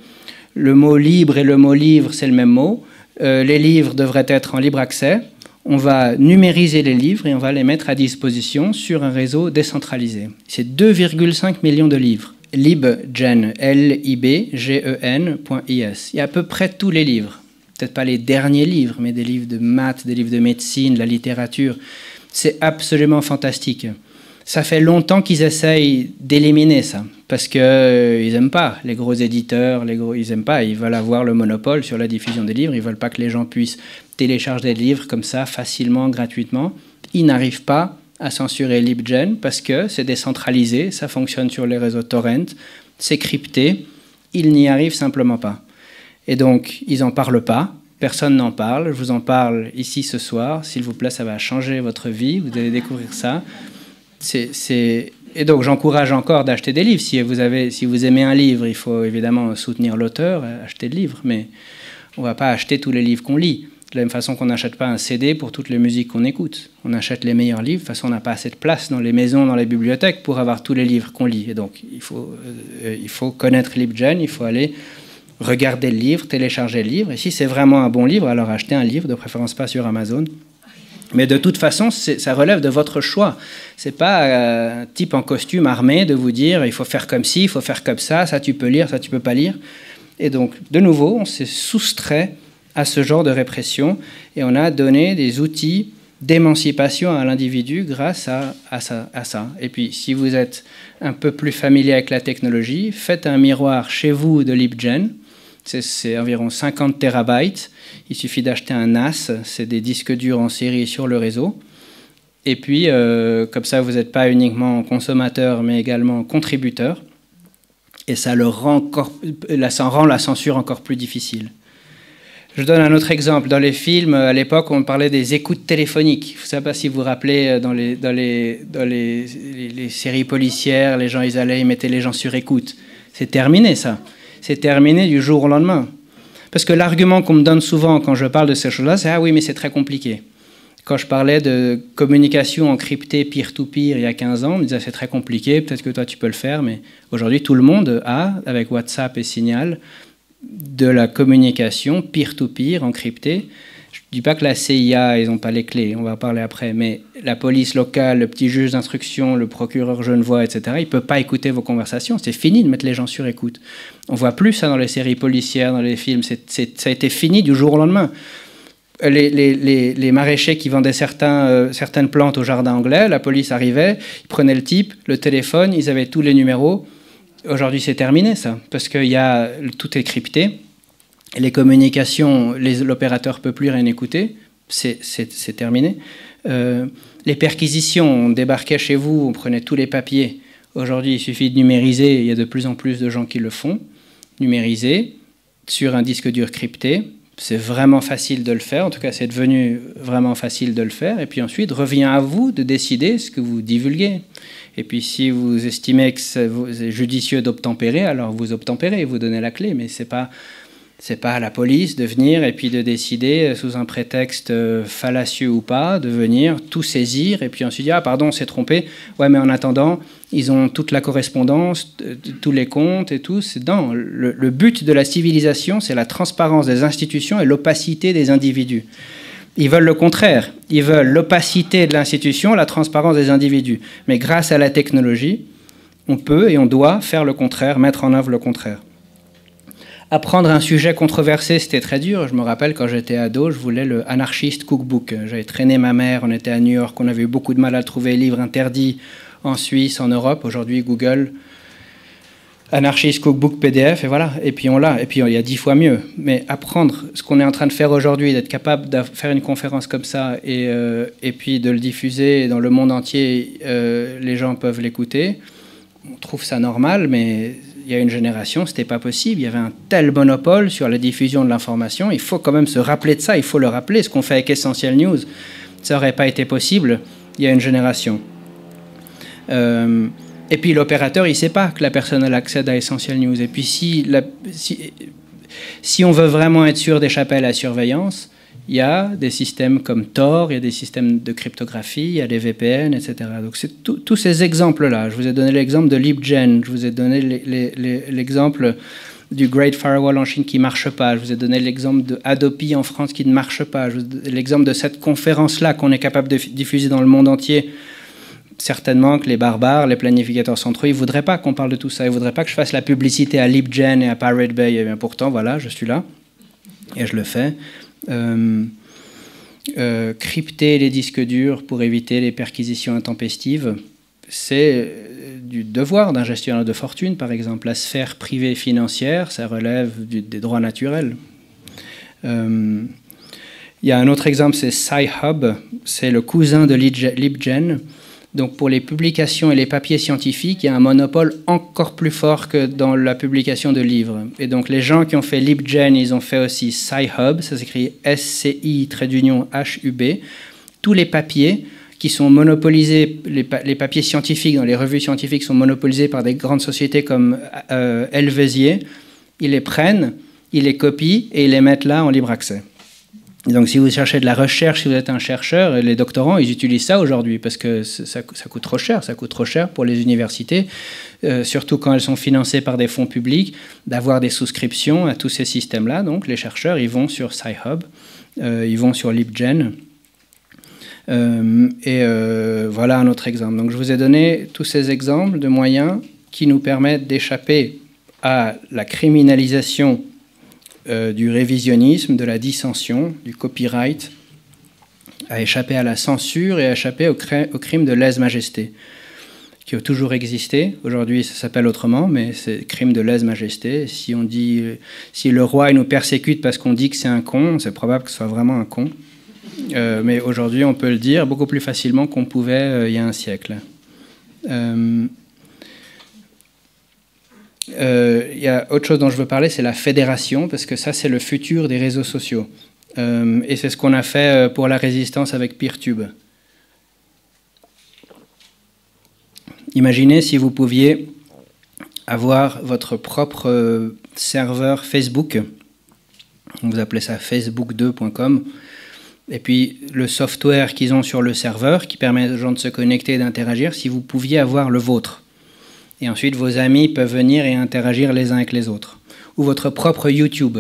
mot libre et le mot livre, c'est le même mot. Les livres devraient être en libre accès. On va numériser les livres et on va les mettre à disposition sur un réseau décentralisé. C'est 2,5 millions de livres. LibGen, libgen.is. Il y a à peu près tous les livres. Peut-être pas les derniers livres, mais des livres de maths, des livres de médecine, de la littérature. C'est absolument fantastique. Ça fait longtemps qu'ils essayent d'éliminer ça. parce qu'ils n'aiment pas les gros éditeurs, ils n'aiment pas, ils veulent avoir le monopole sur la diffusion des livres, ils ne veulent pas que les gens puissent télécharger des livres comme ça, facilement, gratuitement. Ils n'arrivent pas à censurer LibGen parce que c'est décentralisé, ça fonctionne sur les réseaux torrent, c'est crypté, ils n'y arrivent simplement pas. Et donc, ils n'en parlent pas, personne n'en parle, je vous en parle ici ce soir, s'il vous plaît, ça va changer votre vie, vous allez découvrir ça. Et donc, j'encourage encore d'acheter des livres. Si vous aimez un livre, il faut évidemment soutenir l'auteur, acheter le livre, mais on ne va pas acheter tous les livres qu'on lit. De la même façon qu'on n'achète pas un CD pour toutes les musiques qu'on écoute. On achète les meilleurs livres. De toute façon, on n'a pas assez de place dans les maisons, dans les bibliothèques pour avoir tous les livres qu'on lit. Et donc, il faut connaître LibGen, il faut aller regarder le livre, télécharger le livre. Et si c'est vraiment un bon livre, alors achetez un livre, de préférence pas sur Amazon. Mais de toute façon, ça relève de votre choix. C'est pas un type en costume armé de vous dire il faut faire comme ci, il faut faire comme ça tu peux lire, ça tu peux pas lire. Et donc, de nouveau, on s'est soustrait à ce genre de répression et on a donné des outils d'émancipation à l'individu grâce à ça. Et puis, si vous êtes un peu plus familier avec la technologie, faites un miroir chez vous de LibGen. C'est environ 50 terabytes. Il suffit d'acheter un NAS, c'est des disques durs en série sur le réseau. Et puis, comme ça, vous n'êtes pas uniquement consommateur, mais également contributeur. Et ça rend la censure encore plus difficile. Je donne un autre exemple. Dans les films, à l'époque, on parlait des écoutes téléphoniques. Je ne sais pas si vous vous rappelez, dans les séries policières, les gens, ils mettaient les gens sur écoute. C'est terminé, ça. C'est terminé du jour au lendemain. Parce que l'argument qu'on me donne souvent quand je parle de ces choses-là, c'est « Ah oui, mais c'est très compliqué ». Quand je parlais de communication encryptée peer-to-peer il y a 15 ans, on me disait « C'est très compliqué, peut-être que toi tu peux le faire ». Mais aujourd'hui, tout le monde a, avec WhatsApp et Signal, de la communication peer-to-peer encryptée. Je ne dis pas que la CIA, ils n'ont pas les clés, on va en parler après, mais la police locale, le petit juge d'instruction, le procureur genevois, etc., il ne peut pas écouter vos conversations. C'est fini de mettre les gens sur écoute. On ne voit plus ça dans les séries policières, dans les films. Ça a été fini du jour au lendemain. Les maraîchers qui vendaient certaines plantes au jardin anglais, la police arrivait, ils prenaient le type, le téléphone, ils avaient tous les numéros. Aujourd'hui, c'est terminé, ça, parce que tout est crypté. Les communications, l'opérateur ne peut plus rien écouter, c'est terminé. Les perquisitions, on débarquait chez vous, on prenait tous les papiers. Aujourd'hui, il suffit de numériser, il y a de plus en plus de gens qui le font. Numériser sur un disque dur crypté, c'est vraiment facile de le faire, en tout cas c'est devenu vraiment facile de le faire. Et puis ensuite, revient à vous de décider ce que vous divulguez. Et puis si vous estimez que c'est judicieux d'obtempérer, alors vous obtempérez, vous donnez la clé, mais c'est pas à la police de venir et puis de décider, sous un prétexte fallacieux ou pas, de venir tout saisir et puis ensuite dire « Ah, pardon, on s'est trompé. Ouais, mais en attendant, ils ont toute la correspondance, tous les comptes et tout. » Non, le but de la civilisation, c'est la transparence des institutions et l'opacité des individus. Ils veulent le contraire. Ils veulent l'opacité de l'institution, la transparence des individus. Mais grâce à la technologie, on peut et on doit faire le contraire, mettre en œuvre le contraire. Apprendre un sujet controversé, c'était très dur. Je me rappelle, quand j'étais ado, je voulais le Anarchist Cookbook. J'avais traîné ma mère, on était à New York, on avait eu beaucoup de mal à le trouver, livre interdit en Suisse, en Europe. Aujourd'hui, Google, Anarchist Cookbook PDF, et voilà. Et puis on l'a. Et puis il y a 10 fois mieux. Mais apprendre ce qu'on est en train de faire aujourd'hui, d'être capable de faire une conférence comme ça, et puis de le diffuser dans le monde entier, les gens peuvent l'écouter. On trouve ça normal, mais il y a une génération, c'était pas possible. Il y avait un tel monopole sur la diffusion de l'information. Il faut quand même se rappeler de ça. Il faut le rappeler. Ce qu'on fait avec Essential News, ça n'aurait pas été possible il y a une génération. Et puis l'opérateur, il ne sait pas que la personne elle accède à Essential News. Et puis si on veut vraiment être sûr d'échapper à la surveillance, il y a des systèmes comme Tor, il y a des systèmes de cryptographie, il y a des VPN, etc. Donc c'est tous ces exemples-là. Je vous ai donné l'exemple de LibGen, je vous ai donné l'exemple du Great Firewall en Chine qui ne marche pas, je vous ai donné l'exemple de Adopi en France qui ne marche pas, l'exemple de cette conférence-là qu'on est capable de diffuser dans le monde entier. Certainement que les barbares, les planificateurs centraux, ils ne voudraient pas qu'on parle de tout ça. Ils ne voudraient pas que je fasse la publicité à LibGen et à Pirate Bay. Et bien pourtant, voilà, je suis là et je le fais. Crypter les disques durs pour éviter les perquisitions intempestives, c'est du devoir d'un gestionnaire de fortune, par exemple. La sphère privée financière, ça relève des droits naturels. Il y a un autre exemple, c'est Sci-Hub, c'est le cousin de LibGen. Donc pour les publications et les papiers scientifiques, il y a un monopole encore plus fort que dans la publication de livres. Et donc les gens qui ont fait LibGen, ils ont fait aussi Sci-Hub, ça s'écrit SCI-HUB. Tous les papiers qui sont monopolisés, les papiers scientifiques dans les revues scientifiques sont monopolisés par des grandes sociétés comme Helvesier. Ils les prennent, ils les copient et ils les mettent là en libre accès. Et donc si vous cherchez de la recherche, si vous êtes un chercheur, les doctorants, ils utilisent ça aujourd'hui parce que ça coûte trop cher. Ça coûte trop cher pour les universités, surtout quand elles sont financées par des fonds publics, d'avoir des souscriptions à tous ces systèmes-là. Donc les chercheurs, ils vont sur Sci-Hub, ils vont sur LibGen. Voilà un autre exemple. Donc je vous ai donné tous ces exemples de moyens qui nous permettent d'échapper à la criminalisation du révisionnisme, de la dissension, du copyright, à échapper à la censure et à échapper au crime de lèse-majesté, qui a toujours existé. Aujourd'hui, ça s'appelle autrement, mais c'est crime de lèse-majesté. Si on dit, si le roi il nous persécute parce qu'on dit que c'est un con, c'est probable que ce soit vraiment un con. Mais aujourd'hui, on peut le dire beaucoup plus facilement qu'on pouvait il y a un siècle. Il y a autre chose dont je veux parler, c'est la fédération, parce que ça, c'est le futur des réseaux sociaux. Et c'est ce qu'on a fait pour la résistance avec Peertube. Imaginez si vous pouviez avoir votre propre serveur Facebook. Vous appelez ça facebook2.com. Et puis le software qu'ils ont sur le serveur, qui permet aux gens de se connecter et d'interagir, si vous pouviez avoir le vôtre. Et ensuite, vos amis peuvent venir et interagir les uns avec les autres. Ou votre propre YouTube.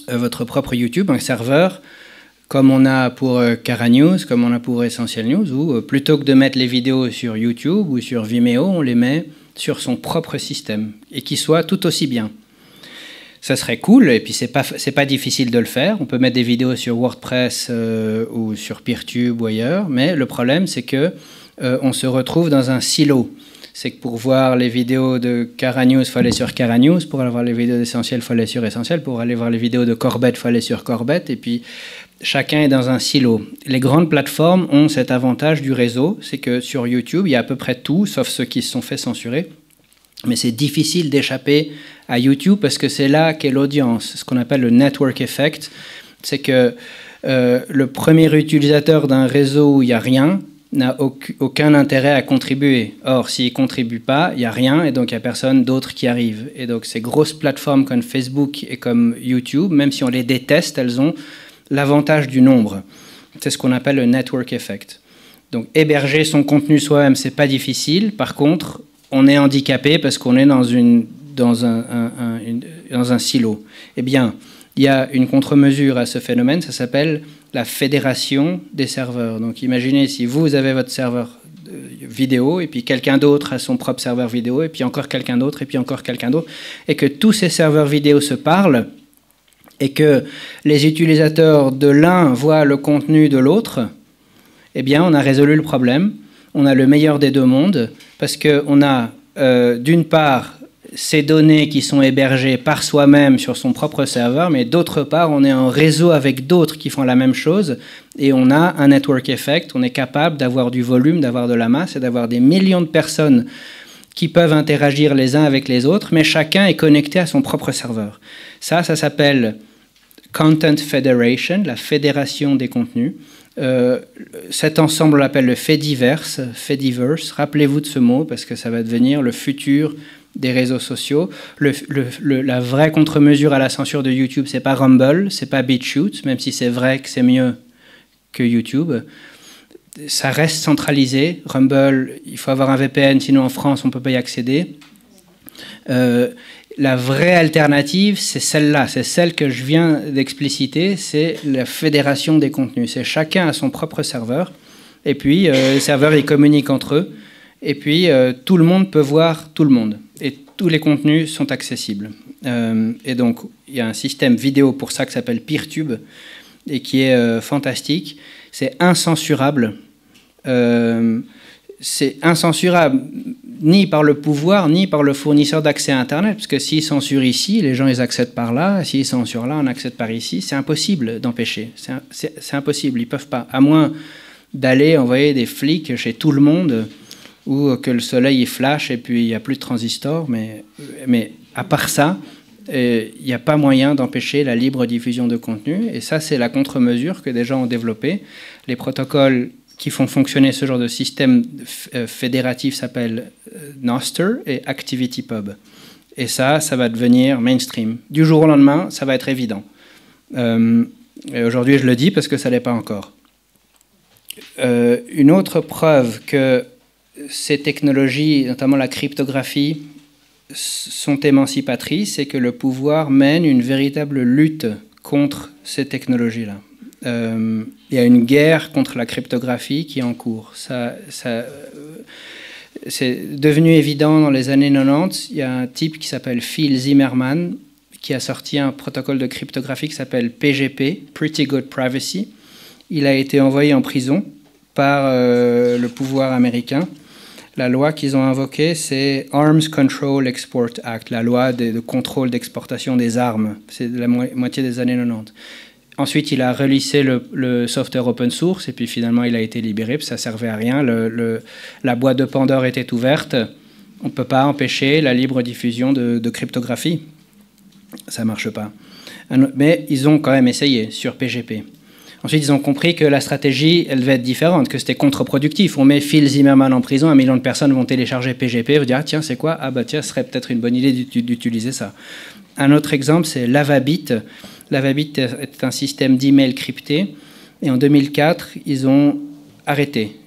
Votre propre YouTube, un serveur, comme on a pour Cara News, comme on a pour Essential News, où plutôt que de mettre les vidéos sur YouTube ou sur Vimeo, on les met sur son propre système, et qui soit tout aussi bien. Ça serait cool, et puis c'est pas difficile de le faire. On peut mettre des vidéos sur WordPress ou sur Peertube ou ailleurs, mais le problème, c'est que on se retrouve dans un silo. C'est que pour voir les vidéos de Cara News, il faut aller sur Cara News. Pour aller voir les vidéos d'Essentiel, il faut aller sur Essentiel. Pour aller voir les vidéos de Corbett, il faut aller sur Corbett. Et puis, chacun est dans un silo. Les grandes plateformes ont cet avantage du réseau. C'est que sur YouTube, il y a à peu près tout, sauf ceux qui se sont fait censurer. Mais c'est difficile d'échapper à YouTube parce que c'est là qu'est l'audience. Ce qu'on appelle le network effect. C'est que le premier utilisateur d'un réseau où il n'y a rien n'a aucun intérêt à contribuer. Or, s'il ne contribue pas, il n'y a rien, et donc il n'y a personne d'autre qui arrive. Et donc ces grosses plateformes comme Facebook et comme YouTube, même si on les déteste, elles ont l'avantage du nombre. C'est ce qu'on appelle le network effect. Donc héberger son contenu soi-même, c'est pas difficile. Par contre, on est handicapé parce qu'on est dans un silo. Eh bien, il y a une contre-mesure à ce phénomène, ça s'appelle la fédération des serveurs. Donc imaginez si vous avez votre serveur vidéo, et puis quelqu'un d'autre a son propre serveur vidéo, et puis encore quelqu'un d'autre, et puis encore quelqu'un d'autre, et que tous ces serveurs vidéo se parlent, et que les utilisateurs de l'un voient le contenu de l'autre, eh bien on a résolu le problème. On a le meilleur des deux mondes, parce qu'on a d'une part ces données qui sont hébergées par soi-même sur son propre serveur, mais d'autre part, on est en réseau avec d'autres qui font la même chose, et on a un network effect, on est capable d'avoir du volume, d'avoir de la masse, et d'avoir des millions de personnes qui peuvent interagir les uns avec les autres, mais chacun est connecté à son propre serveur. Ça s'appelle Content Federation, la fédération des contenus. Cet ensemble, on l'appelle le Fediverse. Rappelez-vous de ce mot, parce que ça va devenir le futur des réseaux sociaux. La vraie contre-mesure à la censure de YouTube, c'est pas Rumble, c'est pas BitChute, même si c'est vrai que c'est mieux que YouTube. Ça reste centralisé. Rumble, il faut avoir un VPN, sinon en France, on ne peut pas y accéder. La vraie alternative, c'est celle-là, c'est celle que je viens d'expliciter, c'est la fédération des contenus. C'est chacun a son propre serveur, et puis les serveurs, ils communiquent entre eux, et puis tout le monde peut voir tout le monde, et tous les contenus sont accessibles. Et donc, il y a un système vidéo pour ça qui s'appelle Peertube, et qui est fantastique. C'est incensurable. C'est incensurable ni par le pouvoir, ni par le fournisseur d'accès à Internet, parce que s'ils censurent ici, les gens ils accèdent par là, s'ils censurent là, on accède par ici. C'est impossible d'empêcher, c'est impossible, ils ne peuvent pas, à moins d'aller envoyer des flics chez tout le monde, ou que le soleil il flash et puis il n'y a plus de transistors, mais à part ça, il n'y a pas moyen d'empêcher la libre diffusion de contenu, et ça c'est la contre-mesure que des gens ont développée. Les protocoles qui font fonctionner ce genre de système fédératif s'appellent Nostr et ActivityPub. Et ça va devenir mainstream. Du jour au lendemain, ça va être évident. Et aujourd'hui, je le dis parce que ça ne l'est pas encore. Une autre preuve que ces technologies, notamment la cryptographie, sont émancipatrices, c'est que le pouvoir mène une véritable lutte contre ces technologies-là. Il y a une guerre contre la cryptographie qui est en cours. C'est devenu évident dans les années 90. Il y a un type qui s'appelle Phil Zimmermann qui a sorti un protocole de cryptographie qui s'appelle PGP, Pretty Good Privacy. Il a été envoyé en prison par le pouvoir américain. La loi qu'ils ont invoquée, c'est Arms Control Export Act, la loi de contrôle d'exportation des armes. C'est de la moitié des années 90. Ensuite, il a relissé le software open source et puis finalement, il a été libéré parce que ça ne servait à rien. La boîte de Pandore était ouverte. On ne peut pas empêcher la libre diffusion de cryptographie. Ça ne marche pas. Mais ils ont quand même essayé sur PGP. Ensuite, ils ont compris que la stratégie, elle devait être différente, que c'était contre-productif. On met Phil Zimmermann en prison, 1 million de personnes vont télécharger PGP, vont dire ah, tiens, c'est quoi? Ah bah tiens, ce serait peut-être une bonne idée d'utiliser ça. Un autre exemple, c'est Lavabit. Lavabit est un système d'email crypté. Et en 2004, ils ont arrêté.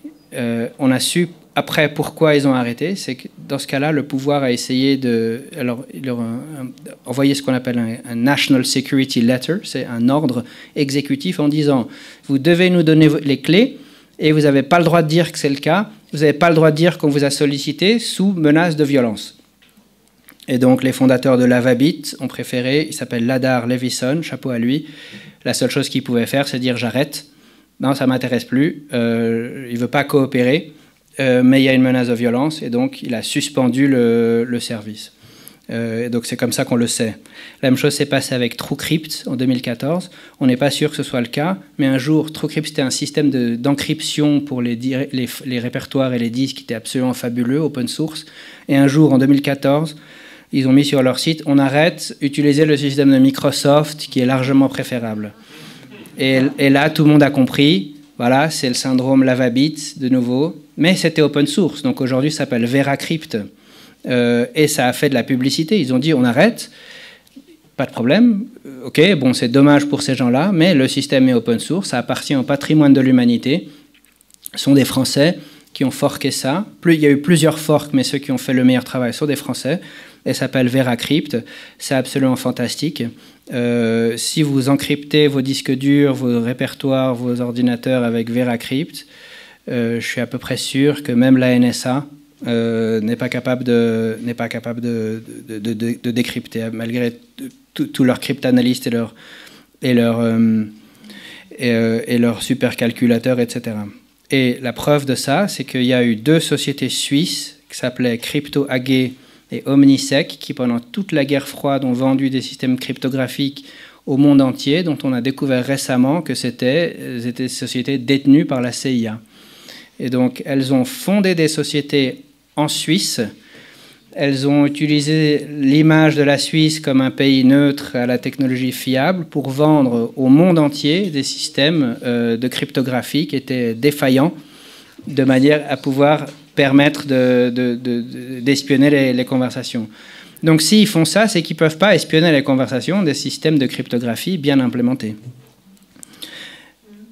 On a su après pourquoi ils ont arrêté. C'est que dans ce cas-là, le pouvoir a essayé de... Alors, il leur a envoyé ce qu'on appelle un National Security Letter. C'est un ordre exécutif en disant vous devez nous donner les clés et vous n'avez pas le droit de dire que c'est le cas. Vous n'avez pas le droit de dire qu'on vous a sollicité sous menace de violence. Et donc, les fondateurs de Lavabit ont préféré, il s'appelle Ladar Levison, chapeau à lui. La seule chose qu'il pouvait faire, c'est dire j'arrête. Non, ça ne m'intéresse plus. Il ne veut pas coopérer, mais il y a une menace de violence, et donc il a suspendu le service. Et donc, c'est comme ça qu'on le sait. La même chose s'est passée avec TrueCrypt en 2014. On n'est pas sûr que ce soit le cas, mais un jour, TrueCrypt, c'était un système d'encryption pour les répertoires et les disques qui était absolument fabuleux, open source. Et un jour, en 2014, ils ont mis sur leur site, on arrête d'utiliser le système de Microsoft qui est largement préférable. Et là, tout le monde a compris, voilà, c'est le syndrome Lavabit de nouveau, mais c'était open source, donc aujourd'hui ça s'appelle VeraCrypt. Et ça a fait de la publicité, ils ont dit on arrête, pas de problème, ok, bon c'est dommage pour ces gens-là, mais le système est open source, ça appartient au patrimoine de l'humanité, ce sont des Français qui ont forqué ça, il y a eu plusieurs forks, mais ceux qui ont fait le meilleur travail sont des Français, et ça s'appelle VeraCrypt, c'est absolument fantastique. Si vous encryptez vos disques durs, vos répertoires, vos ordinateurs avec VeraCrypt, je suis à peu près sûr que même la NSA n'est pas capable de décrypter, malgré tous leurs cryptanalystes et leurs supercalculateurs, etc. Et la preuve de ça, c'est qu'il y a eu 2 sociétés suisses qui s'appelaient CryptoAG et Omnisec, qui pendant toute la guerre froide ont vendu des systèmes cryptographiques au monde entier, dont on a découvert récemment que c'était des sociétés détenues par la CIA. Et donc, elles ont fondé des sociétés en Suisse. Elles ont utilisé l'image de la Suisse comme un pays neutre à la technologie fiable pour vendre au monde entier des systèmes de cryptographie qui étaient défaillants, de manière à pouvoir permettre d'espionner les conversations. Donc s'ils font ça, c'est qu'ils ne peuvent pas espionner les conversations des systèmes de cryptographie bien implémentés.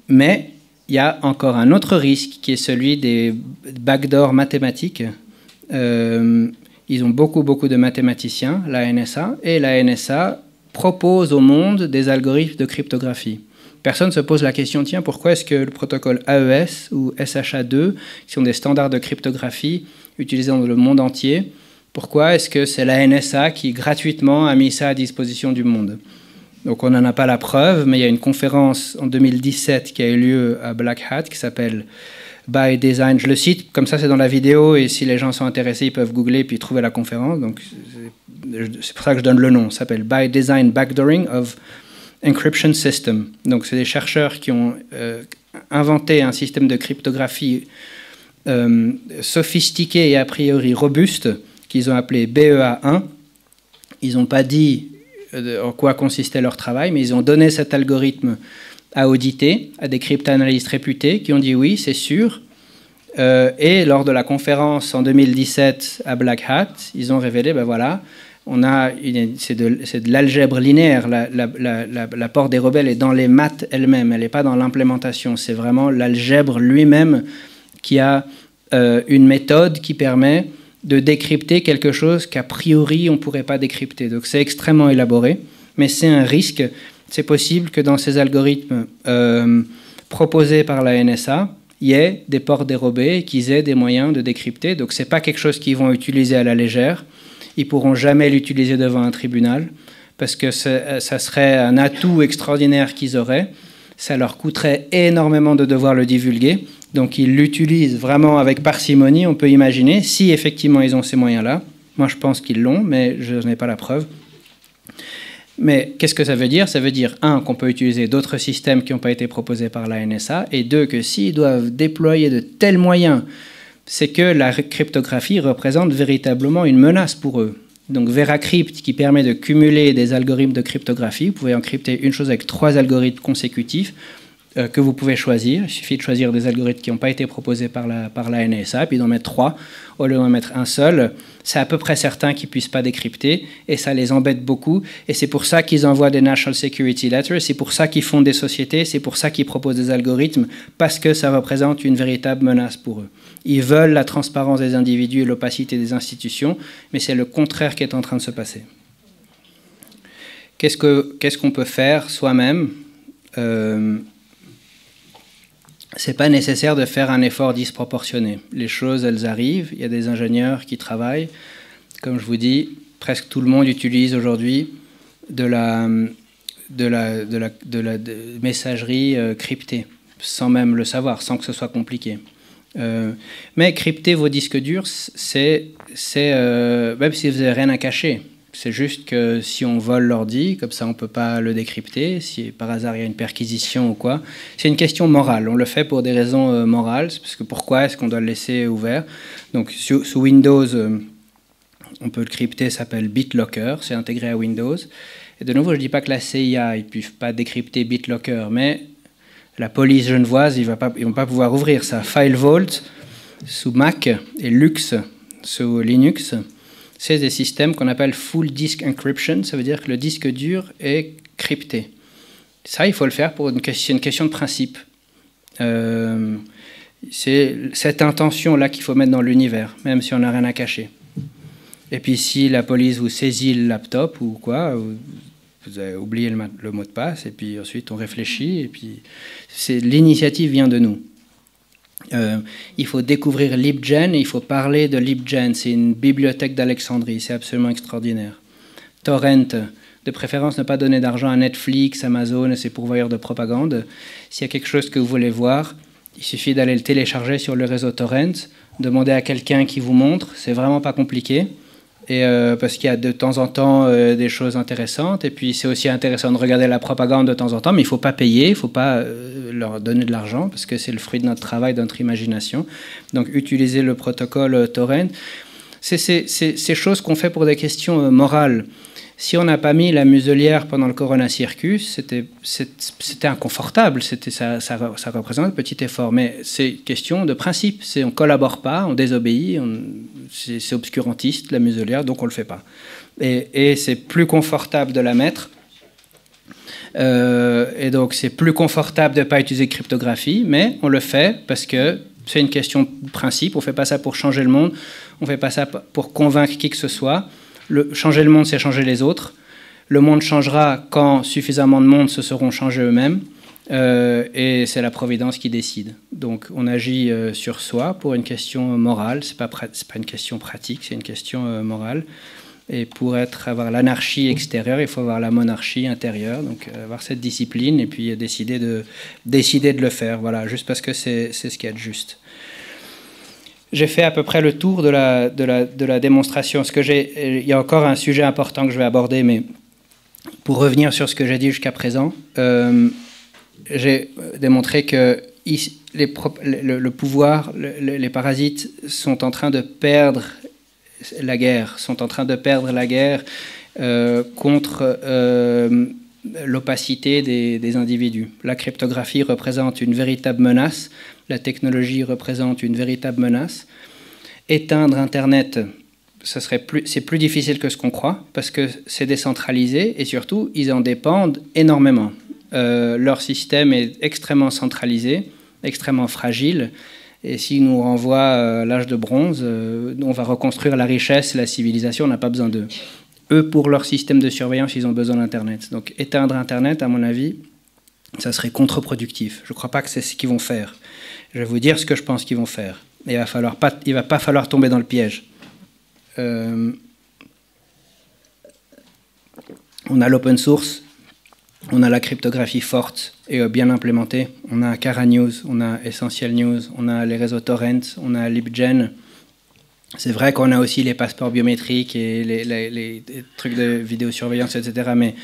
Mais il y a encore un autre risque qui est celui des backdoors mathématiques. Ils ont beaucoup de mathématiciens, la NSA, et la NSA propose au monde des algorithmes de cryptographie. Personne ne se pose la question, tiens, pourquoi est-ce que le protocole AES ou SHA-2, qui sont des standards de cryptographie utilisés dans le monde entier, pourquoi est-ce que c'est la NSA qui gratuitement a mis ça à disposition du monde? Donc on n'en a pas la preuve, mais il y a une conférence en 2017 qui a eu lieu à Black Hat qui s'appelle by design. Je le cite, comme ça c'est dans la vidéo, et si les gens sont intéressés, ils peuvent googler puis trouver la conférence. Donc c'est pour ça que je donne le nom. Ça s'appelle By Design Backdooring of Encryption System. Donc c'est des chercheurs qui ont inventé un système de cryptographie sophistiqué et a priori robuste qu'ils ont appelé BEA1. Ils n'ont pas dit en quoi consistait leur travail, mais ils ont donné cet algorithme à auditer à des cryptanalystes réputés qui ont dit oui, c'est sûr. Et lors de la conférence en 2017 à Black Hat, ils ont révélé, ben voilà, c'est de l'algèbre linéaire. L'apport des rebelles est dans les maths elles-mêmes, elle n'est pas dans l'implémentation. C'est vraiment l'algèbre lui-même qui a une méthode qui permet de décrypter quelque chose qu'a priori on ne pourrait pas décrypter. Donc c'est extrêmement élaboré, mais c'est un risque. C'est possible que dans ces algorithmes proposés par la NSA, il y ait des ports dérobés et qu'ils aient des moyens de décrypter. Donc ce n'est pas quelque chose qu'ils vont utiliser à la légère. Ils ne pourront jamais l'utiliser devant un tribunal parce que ça serait un atout extraordinaire qu'ils auraient. Ça leur coûterait énormément de devoir le divulguer. Donc ils l'utilisent vraiment avec parcimonie, on peut imaginer, si effectivement ils ont ces moyens-là. Moi je pense qu'ils l'ont, mais je n'ai pas la preuve. Mais qu'est-ce que ça veut dire? Ça veut dire, un, qu'on peut utiliser d'autres systèmes qui n'ont pas été proposés par la NSA, et deux, que s'ils doivent déployer de tels moyens, c'est que la cryptographie représente véritablement une menace pour eux. Donc VeraCrypt, qui permet de cumuler des algorithmes de cryptographie, vous pouvez encrypter une chose avec 3 algorithmes consécutifs, que vous pouvez choisir. Il suffit de choisir des algorithmes qui n'ont pas été proposés par la NSA, puis d'en mettre 3 au lieu d'en mettre un seul. C'est à peu près certain qu'ils ne puissent pas décrypter, et ça les embête beaucoup. Et c'est pour ça qu'ils envoient des National Security Letters, c'est pour ça qu'ils fondent des sociétés, c'est pour ça qu'ils proposent des algorithmes, parce que ça représente une véritable menace pour eux. Ils veulent la transparence des individus et l'opacité des institutions, mais c'est le contraire qui est en train de se passer. Qu'est-ce qu'on peut faire soi-même? C'est pas nécessaire de faire un effort disproportionné. Les choses, elles arrivent. Il y a des ingénieurs qui travaillent. Comme je vous dis, presque tout le monde utilise aujourd'hui de la messagerie cryptée, sans même le savoir, sans que ce soit compliqué. Mais crypter vos disques durs, c'est même si vous n'avez rien à cacher. C'est juste que si on vole l'ordi, comme ça on ne peut pas le décrypter, si par hasard il y a une perquisition ou quoi, c'est une question morale. On le fait pour des raisons morales, parce que pourquoi est-ce qu'on doit le laisser ouvert? Donc sous Windows, on peut le crypter, ça s'appelle BitLocker, c'est intégré à Windows. Et de nouveau, je ne dis pas que la CIA, ils ne peuvent pas décrypter BitLocker, mais la police genevoise, ils ne vont pas pouvoir ouvrir ça. FileVault, sous Mac, et Lux, sous Linux, c'est des systèmes qu'on appelle full disk encryption, ça veut dire que le disque dur est crypté. Ça, il faut le faire pour une question de principe. C'est cette intention-là qu'il faut mettre dans l'univers, même si on n'a rien à cacher. Et puis si la police vous saisit le laptop ou quoi, vous avez oublié le mot de passe, et puis ensuite on réfléchit, et puis l'initiative vient de nous. Il faut découvrir LibGen et il faut parler de LibGen. C'est une bibliothèque d'Alexandrie, c'est absolument extraordinaire. Torrent, de préférence ne pas donner d'argent à Netflix, Amazon et ses pourvoyeurs de propagande. S'il y a quelque chose que vous voulez voir, il suffit d'aller le télécharger sur le réseau Torrent, demander à quelqu'un qui vous montre, c'est vraiment pas compliqué. Et parce qu'il y a de temps en temps des choses intéressantes, et puis c'est aussi intéressant de regarder la propagande de temps en temps, mais il ne faut pas payer, il ne faut pas leur donner de l'argent, parce que c'est le fruit de notre travail, de notre imagination. Donc utiliser le protocole Torrent, c'est ces choses qu'on fait pour des questions morales. Si on n'a pas mis la muselière pendant le Corona Circus, c'était inconfortable, ça représente un petit effort, mais c'est question de principe, on ne collabore pas, on désobéit, c'est obscurantiste la muselière, donc on ne le fait pas. Et c'est plus confortable de la mettre, et donc c'est plus confortable de ne pas utiliser cryptographie, mais on le fait parce que c'est une question de principe, on ne fait pas ça pour changer le monde, on ne fait pas ça pour convaincre qui que ce soit. Changer le monde, c'est changer les autres. Le monde changera quand suffisamment de monde se seront changés eux-mêmes. Et c'est la Providence qui décide. Donc on agit sur soi pour une question morale. C'est pas une question pratique, c'est une question morale. Et pour avoir l'anarchie extérieure, il faut avoir la monarchie intérieure. Donc avoir cette discipline et puis décider de le faire. Voilà, juste parce que c'est ce qu'il y a de juste. J'ai fait à peu près le tour de la démonstration. Il y a encore un sujet important que je vais aborder, mais pour revenir sur ce que j'ai dit jusqu'à présent, j'ai démontré que le pouvoir, les parasites sont en train de perdre la guerre, contre l'opacité des individus. La cryptographie représente une véritable menace, la technologie représente une véritable menace. Éteindre Internet, c'est plus difficile que ce qu'on croit, parce que c'est décentralisé, et surtout, ils en dépendent énormément. Leur système est extrêmement centralisé, extrêmement fragile, et s'il nous renvoie à l'âge de bronze, on va reconstruire la richesse, la civilisation, on n'a pas besoin d'eux. Eux, pour leur système de surveillance, ils ont besoin d'Internet. Donc éteindre Internet, à mon avis, ça serait contre-productif. Je ne crois pas que c'est ce qu'ils vont faire. Je vais vous dire ce que je pense qu'ils vont faire. Il ne va pas falloir tomber dans le piège. On a l'open source, on a la cryptographie forte et bien implémentée. On a Cara News, on a Essential News, on a les réseaux torrents, on a LibGen. C'est vrai qu'on a aussi les passeports biométriques et les trucs de vidéosurveillance, etc. Mais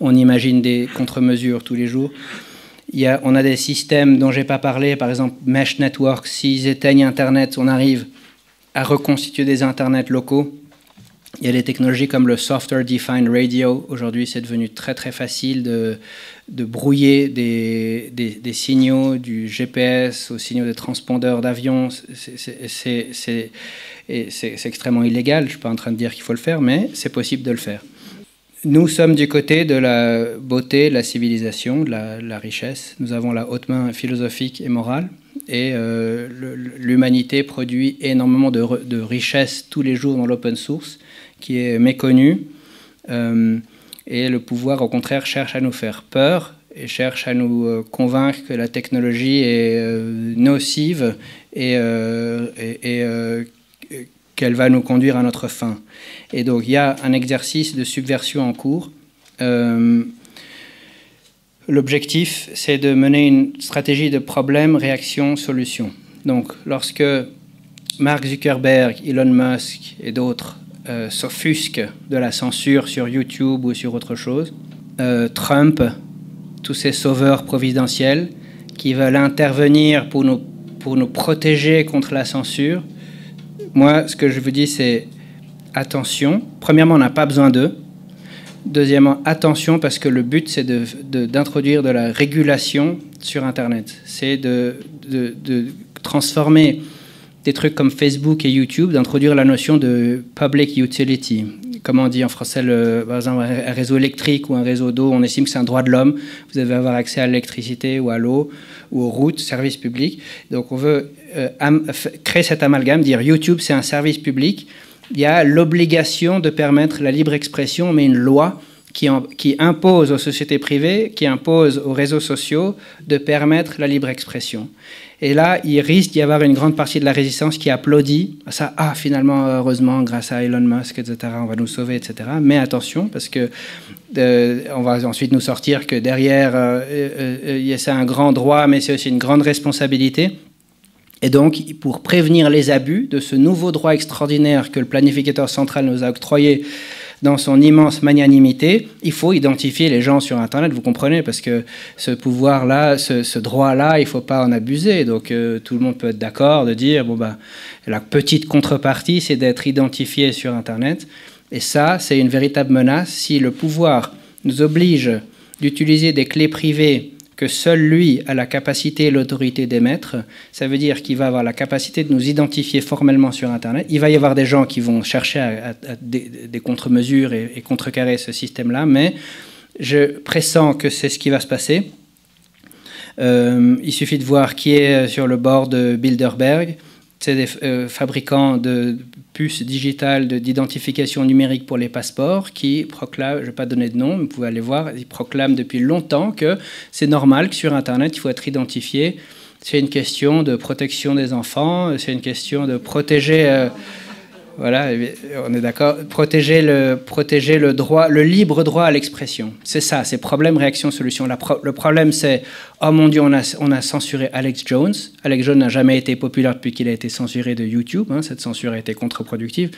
on imagine des contre-mesures tous les jours. On a des systèmes dont je n'ai pas parlé, par exemple Mesh Network. S'ils éteignent Internet, on arrive à reconstituer des Internets locaux. Il y a des technologies comme le Software Defined Radio. Aujourd'hui, c'est devenu très très facile de brouiller des signaux du GPS aux signaux des transpondeurs d'avion. C'est extrêmement illégal. Je ne suis pas en train de dire qu'il faut le faire, mais c'est possible de le faire. Nous sommes du côté de la beauté, de la civilisation, de la richesse. Nous avons la haute main philosophique et morale. Et l'humanité produit énormément de richesse tous les jours dans l'open source, qui est méconnue. Et le pouvoir, au contraire, cherche à nous faire peur et cherche à nous convaincre que la technologie est nocive et qu'elle va nous conduire à notre fin. Et donc, il y a un exercice de subversion en cours. L'objectif, c'est de mener une stratégie de problème, réaction, solution. Donc, lorsque Mark Zuckerberg, Elon Musk et d'autres s'offusquent de la censure sur YouTube ou sur autre chose, Trump, tous ces sauveurs providentiels qui veulent intervenir pour nous protéger contre la censure, moi, ce que je vous dis, c'est attention. Premièrement, on n'a pas besoin d'eux. Deuxièmement, attention, parce que le but, c'est d'introduire de la régulation sur Internet. C'est de transformer des trucs comme Facebook et YouTube, d'introduire la notion de public utility. Comment on dit en français, par exemple, un réseau électrique ou un réseau d'eau, on estime que c'est un droit de l'homme. Vous devez avoir accès à l'électricité ou à l'eau ou aux routes, services publics. Donc on veut créer cet amalgame, dire YouTube, c'est un service public. Il y a l'obligation de permettre la libre expression, mais une loi qui impose aux sociétés privées, qui impose aux réseaux sociaux de permettre la libre expression. Et là, il risque d'y avoir une grande partie de la résistance qui applaudit ça. Ah, finalement, heureusement, grâce à Elon Musk, etc., on va nous sauver, etc. Mais attention, parce que on va ensuite nous sortir que derrière, c'est un grand droit, mais c'est aussi une grande responsabilité. Et donc, pour prévenir les abus de ce nouveau droit extraordinaire que le planificateur central nous a octroyé dans son immense magnanimité, il faut identifier les gens sur Internet, vous comprenez, parce que ce pouvoir-là, ce droit-là, il ne faut pas en abuser. Donc tout le monde peut être d'accord de dire, bon, bah, la petite contrepartie, c'est d'être identifié sur Internet. Et ça, c'est une véritable menace. Si le pouvoir nous oblige d'utiliser des clés privées que seul lui a la capacité et l'autorité d'émettre, ça veut dire qu'il va avoir la capacité de nous identifier formellement sur Internet. Il va y avoir des gens qui vont chercher à des contre-mesures et contrecarrer ce système-là, mais je pressens que c'est ce qui va se passer. Il suffit de voir qui est sur le bord de Bilderberg. C'est des fabricants de puces digitales d'identification numérique pour les passeports qui proclament, je ne vais pas donner de nom, vous pouvez aller voir, ils proclament depuis longtemps que c'est normal que sur Internet, il faut être identifié. C'est une question de protection des enfants, c'est une question de protéger... Voilà, on est d'accord. Protéger le droit, le libre droit à l'expression. C'est ça, c'est problème, réaction, solution. Le problème, c'est, oh mon Dieu, on a censuré Alex Jones. Alex Jones n'a jamais été populaire depuis qu'il a été censuré de YouTube. Hein, cette censure a été contre-productive.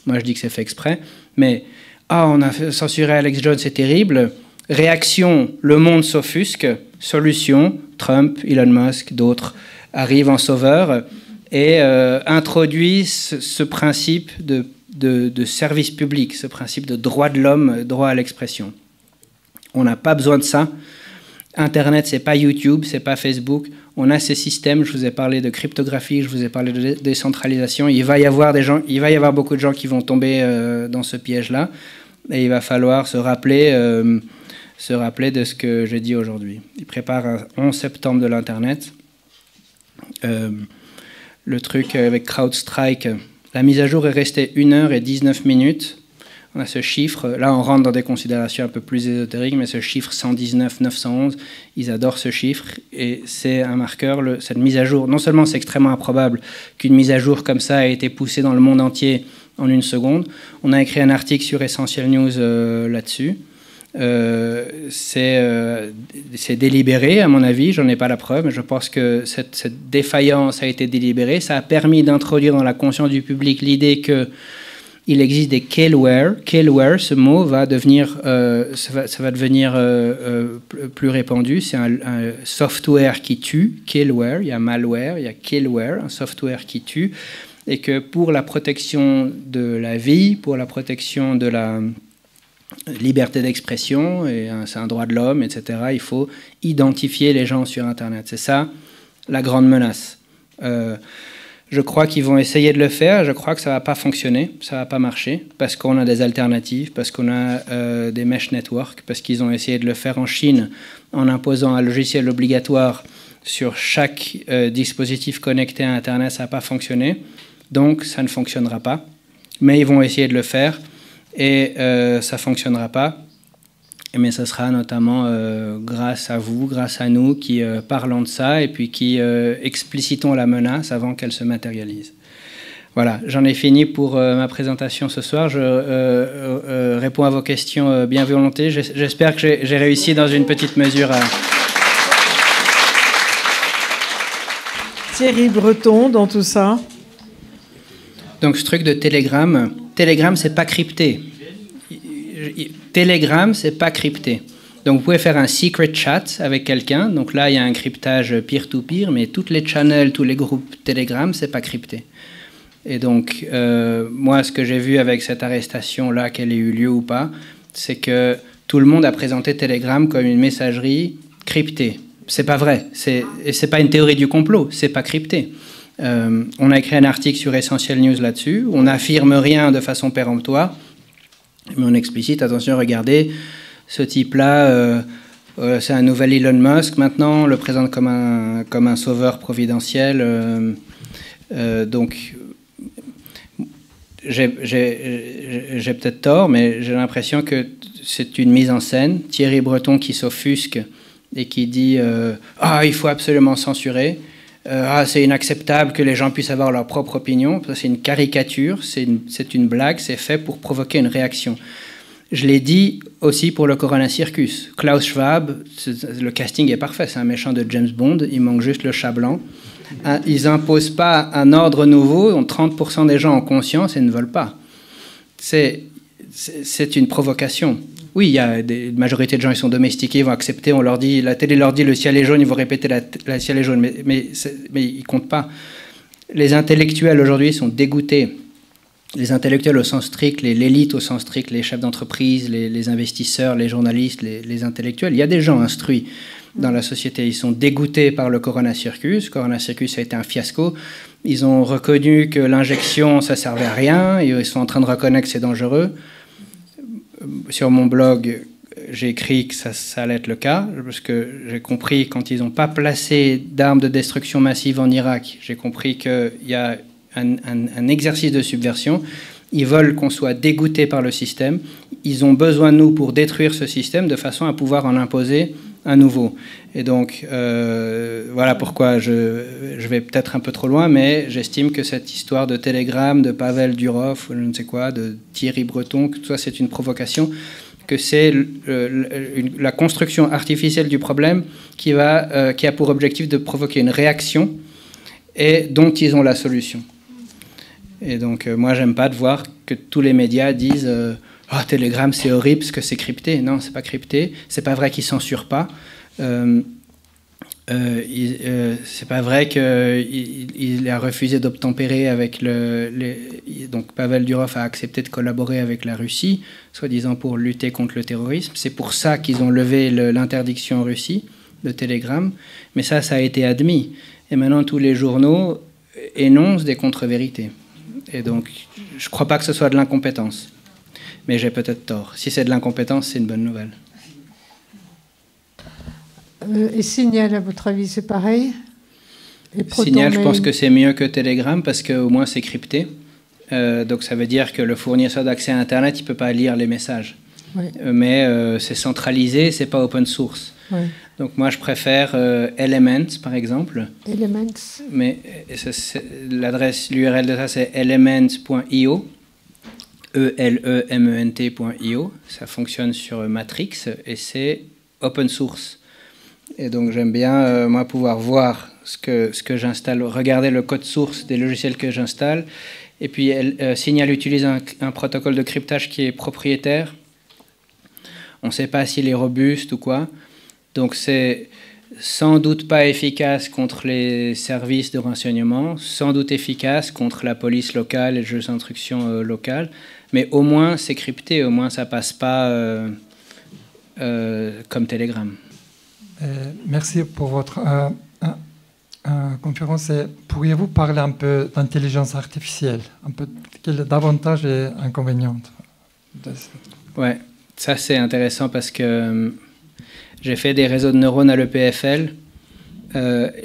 Moi, je dis que c'est fait exprès. Mais, on a censuré Alex Jones, c'est terrible. Réaction, le monde s'offusque. Solution, Trump, Elon Musk, d'autres arrivent en sauveur et introduisent ce principe de service public, ce principe de droit de l'homme, droit à l'expression. On n'a pas besoin de ça. Internet, c'est pas YouTube, c'est pas Facebook. On a ces systèmes. Je vous ai parlé de cryptographie, je vous ai parlé de décentralisation. Il va y avoir beaucoup de gens qui vont tomber dans ce piège-là, et il va falloir se rappeler de ce que j'ai dit aujourd'hui. Il prépare un 11 septembre de l'Internet. Le truc avec CrowdStrike, la mise à jour est restée 1h19. On a ce chiffre, là on rentre dans des considérations un peu plus ésotériques, mais ce chiffre 119 911, ils adorent ce chiffre, et c'est un marqueur, cette mise à jour. Non seulement c'est extrêmement improbable qu'une mise à jour comme ça ait été poussée dans le monde entier en 1 seconde. On a écrit un article sur Essential News là-dessus. C'est délibéré, à mon avis, j'en ai pas la preuve, mais je pense que cette défaillance a été délibérée. Ça a permis d'introduire dans la conscience du public l'idée qu'il existe des killware. Killware, ce mot va devenir, ça va devenir plus répandu. C'est un software qui tue, killware. Il y a malware, il y a killware, un software qui tue, et que pour la protection de la vie, pour la protection de la liberté d'expression, et c'est un droit de l'homme, etc., il faut identifier les gens sur Internet. C'est ça la grande menace. Je crois qu'ils vont essayer de le faire, je crois que ça ne va pas fonctionner, ça ne va pas marcher, parce qu'on a des alternatives, parce qu'on a des mesh networks, parce qu'ils ont essayé de le faire en Chine en imposant un logiciel obligatoire sur chaque dispositif connecté à Internet. Ça n'a pas fonctionné, donc ça ne fonctionnera pas. Mais ils vont essayer de le faire, et ça ne fonctionnera pas. Mais ce sera notamment grâce à vous, grâce à nous qui parlons de ça et puis qui explicitons la menace avant qu'elle se matérialise. Voilà, j'en ai fini pour ma présentation ce soir. Je réponds à vos questions bien volontiers. J'espère que j'ai réussi dans une petite mesure à... Thierry Breton, dans tout ça. Donc ce truc de Telegram, c'est pas crypté. Telegram, c'est pas crypté. Donc vous pouvez faire un secret chat avec quelqu'un. Donc là, il y a un cryptage peer-to-peer, mais toutes les channels, tous les groupes Telegram, c'est pas crypté. Et donc, moi, ce que j'ai vu avec cette arrestation-là, qu'elle ait eu lieu ou pas, c'est que tout le monde a présenté Telegram comme une messagerie cryptée. C'est pas vrai. Et c'est pas une théorie du complot. C'est pas crypté. On a écrit un article sur Essential News là-dessus. On n'affirme rien de façon péremptoire, mais on explicite, attention, regardez, ce type-là, c'est un nouvel Elon Musk, maintenant, on le présente comme un sauveur providentiel. Donc, j'ai peut-être tort, mais j'ai l'impression que c'est une mise en scène. Thierry Breton qui s'offusque et qui dit « Ah, il faut absolument censurer ». C'est inacceptable que les gens puissent avoir leur propre opinion. C'est une caricature, c'est une blague, c'est fait pour provoquer une réaction. Je l'ai dit aussi pour le Corona Circus. Klaus Schwab, le casting est parfait, c'est un méchant de James Bond, il manque juste le chat blanc. Ils n'imposent pas un ordre nouveau, 30% des gens ont conscience et ne veulent pas. C'est une provocation. Oui, il y a une majorité de gens qui sont domestiqués, ils vont accepter, on leur dit, la télé leur dit le ciel est jaune, ils vont répéter la ciel est jaune, mais ils ne comptent pas. Les intellectuels aujourd'hui sont dégoûtés. Les intellectuels au sens strict, l'élite au sens strict, les chefs d'entreprise, les investisseurs, les journalistes, les intellectuels, il y a des gens instruits dans la société. Ils sont dégoûtés par le Corona Circus. Corona Circus a été un fiasco. Ils ont reconnu que l'injection, ça ne servait à rien. Ils sont en train de reconnaître que c'est dangereux. Sur mon blog, j'ai écrit que ça allait être le cas, parce que j'ai compris, quand ils n'ont pas placé d'armes de destruction massive en Irak, j'ai compris qu'il y a un exercice de subversion. Ils veulent qu'on soit dégoûté par le système. Ils ont besoin de nous pour détruire ce système de façon à pouvoir en imposer un nouveau. Et donc, voilà pourquoi je vais peut-être un peu trop loin, mais j'estime que cette histoire de Telegram, de Pavel Durov, ou je ne sais quoi, de Thierry Breton, que tout ça c'est une provocation, que c'est la construction artificielle du problème qui a pour objectif de provoquer une réaction et dont ils ont la solution. Et donc, moi, j'aime pas de voir que tous les médias disent « Oh, Telegram, c'est horrible parce que c'est crypté ». Non, c'est pas crypté. C'est pas vrai qu'ils censurent pas. C'est pas vrai qu'il a refusé d'obtempérer avec donc Pavel Durov a accepté de collaborer avec la Russie, soi-disant pour lutter contre le terrorisme. C'est pour ça qu'ils ont levé l'interdiction en Russie de Telegram. Mais ça a été admis. Et maintenant, tous les journaux énoncent des contre-vérités. Et donc, je crois pas que ce soit de l'incompétence. Mais j'ai peut-être tort. Si c'est de l'incompétence, c'est une bonne nouvelle. Et Signal, à votre avis, c'est pareil? Et Signal, je pense que c'est mieux que Telegram parce qu'au moins c'est crypté. Donc ça veut dire que le fournisseur d'accès à Internet, il ne peut pas lire les messages. Oui. Mais c'est centralisé, c'est pas open source. Oui. Donc moi, je préfère Elements, par exemple. Elements. Mais l'URL de ça, c'est elements.io. ELEMENT.io. Ça fonctionne sur Matrix et c'est open source. Et donc j'aime bien, moi, pouvoir voir ce que j'installe, regarder le code source des logiciels que j'installe. Et puis Signal utilise un protocole de cryptage qui est propriétaire. On ne sait pas s'il est robuste ou quoi. Donc c'est sans doute pas efficace contre les services de renseignement, sans doute efficace contre la police locale et le juge d'instruction local. Mais au moins c'est crypté, au moins ça passe pas comme Telegram. Merci pour votre conférence. Pourriez-vous parler un peu d'intelligence artificielle, un peu quels avantages et inconvénients de cette... Ouais, ça c'est intéressant parce que j'ai fait des réseaux de neurones à l'EPFL.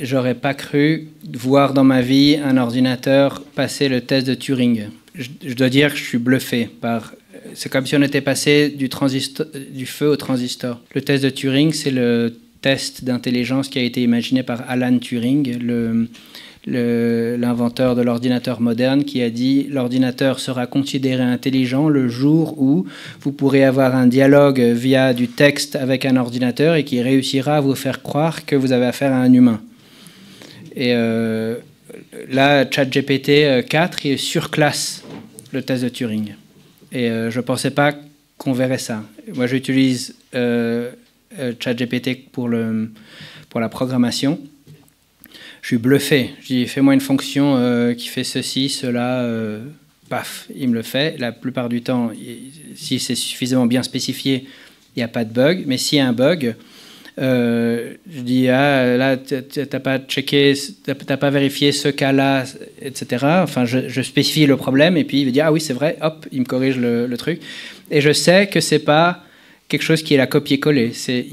J'aurais pas cru voir dans ma vie un ordinateur passer le test de Turing. Je dois dire que je suis bluffé par... C'est comme si on était passé du feu au transistor. Le test de Turing, c'est le test d'intelligence qui a été imaginé par Alan Turing, l'inventeur de l'ordinateur moderne, qui a dit « L'ordinateur sera considéré intelligent le jour où vous pourrez avoir un dialogue via du texte avec un ordinateur et qui réussira à vous faire croire que vous avez affaire à un humain. » Et là, ChatGPT 4, il surclasse le test de Turing. Et je ne pensais pas qu'on verrait ça. Moi, j'utilise ChatGPT pour la programmation. Je suis bluffé. Je dis, fais-moi une fonction qui fait ceci, cela, paf, il me le fait. La plupart du temps, si c'est suffisamment bien spécifié, il n'y a pas de bug. Mais s'il y a un bug, je dis, ah, là, tu n'as pas checké, tu n'as pas vérifié ce cas-là, etc. Enfin, je spécifie le problème et puis il me dit, ah oui, c'est vrai, hop, il me corrige le truc. Et je sais que ce n'est pas quelque chose qui est la copier-coller. Je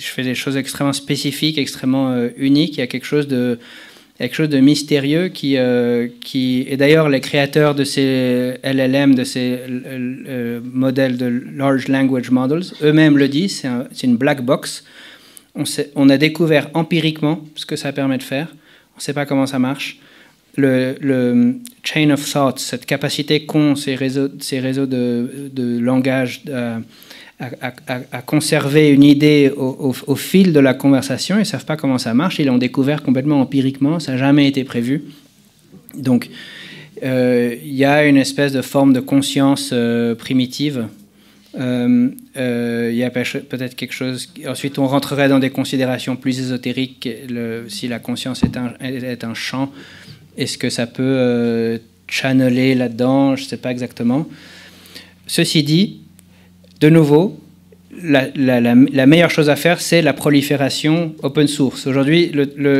fais des choses extrêmement spécifiques, extrêmement uniques. Il y a quelque chose de mystérieux qui et d'ailleurs les créateurs de ces LLM, de ces modèles de Large Language Models, eux-mêmes le disent, c'est une black box. On a découvert empiriquement ce que ça permet de faire. On ne sait pas comment ça marche. Le chain of thought, cette capacité qu'ont ces réseaux de langage à conserver une idée au fil de la conversation, ils ne savent pas comment ça marche, ils l'ont découvert complètement empiriquement, ça n'a jamais été prévu. Donc, il y a une espèce de forme de conscience primitive. Il y a peut-être quelque chose... Ensuite, on rentrerait dans des considérations plus ésotériques. Si la conscience est un champ, est-ce que ça peut channeler là-dedans? Je ne sais pas exactement. Ceci dit, de nouveau, la meilleure chose à faire, c'est la prolifération open source. Aujourd'hui, la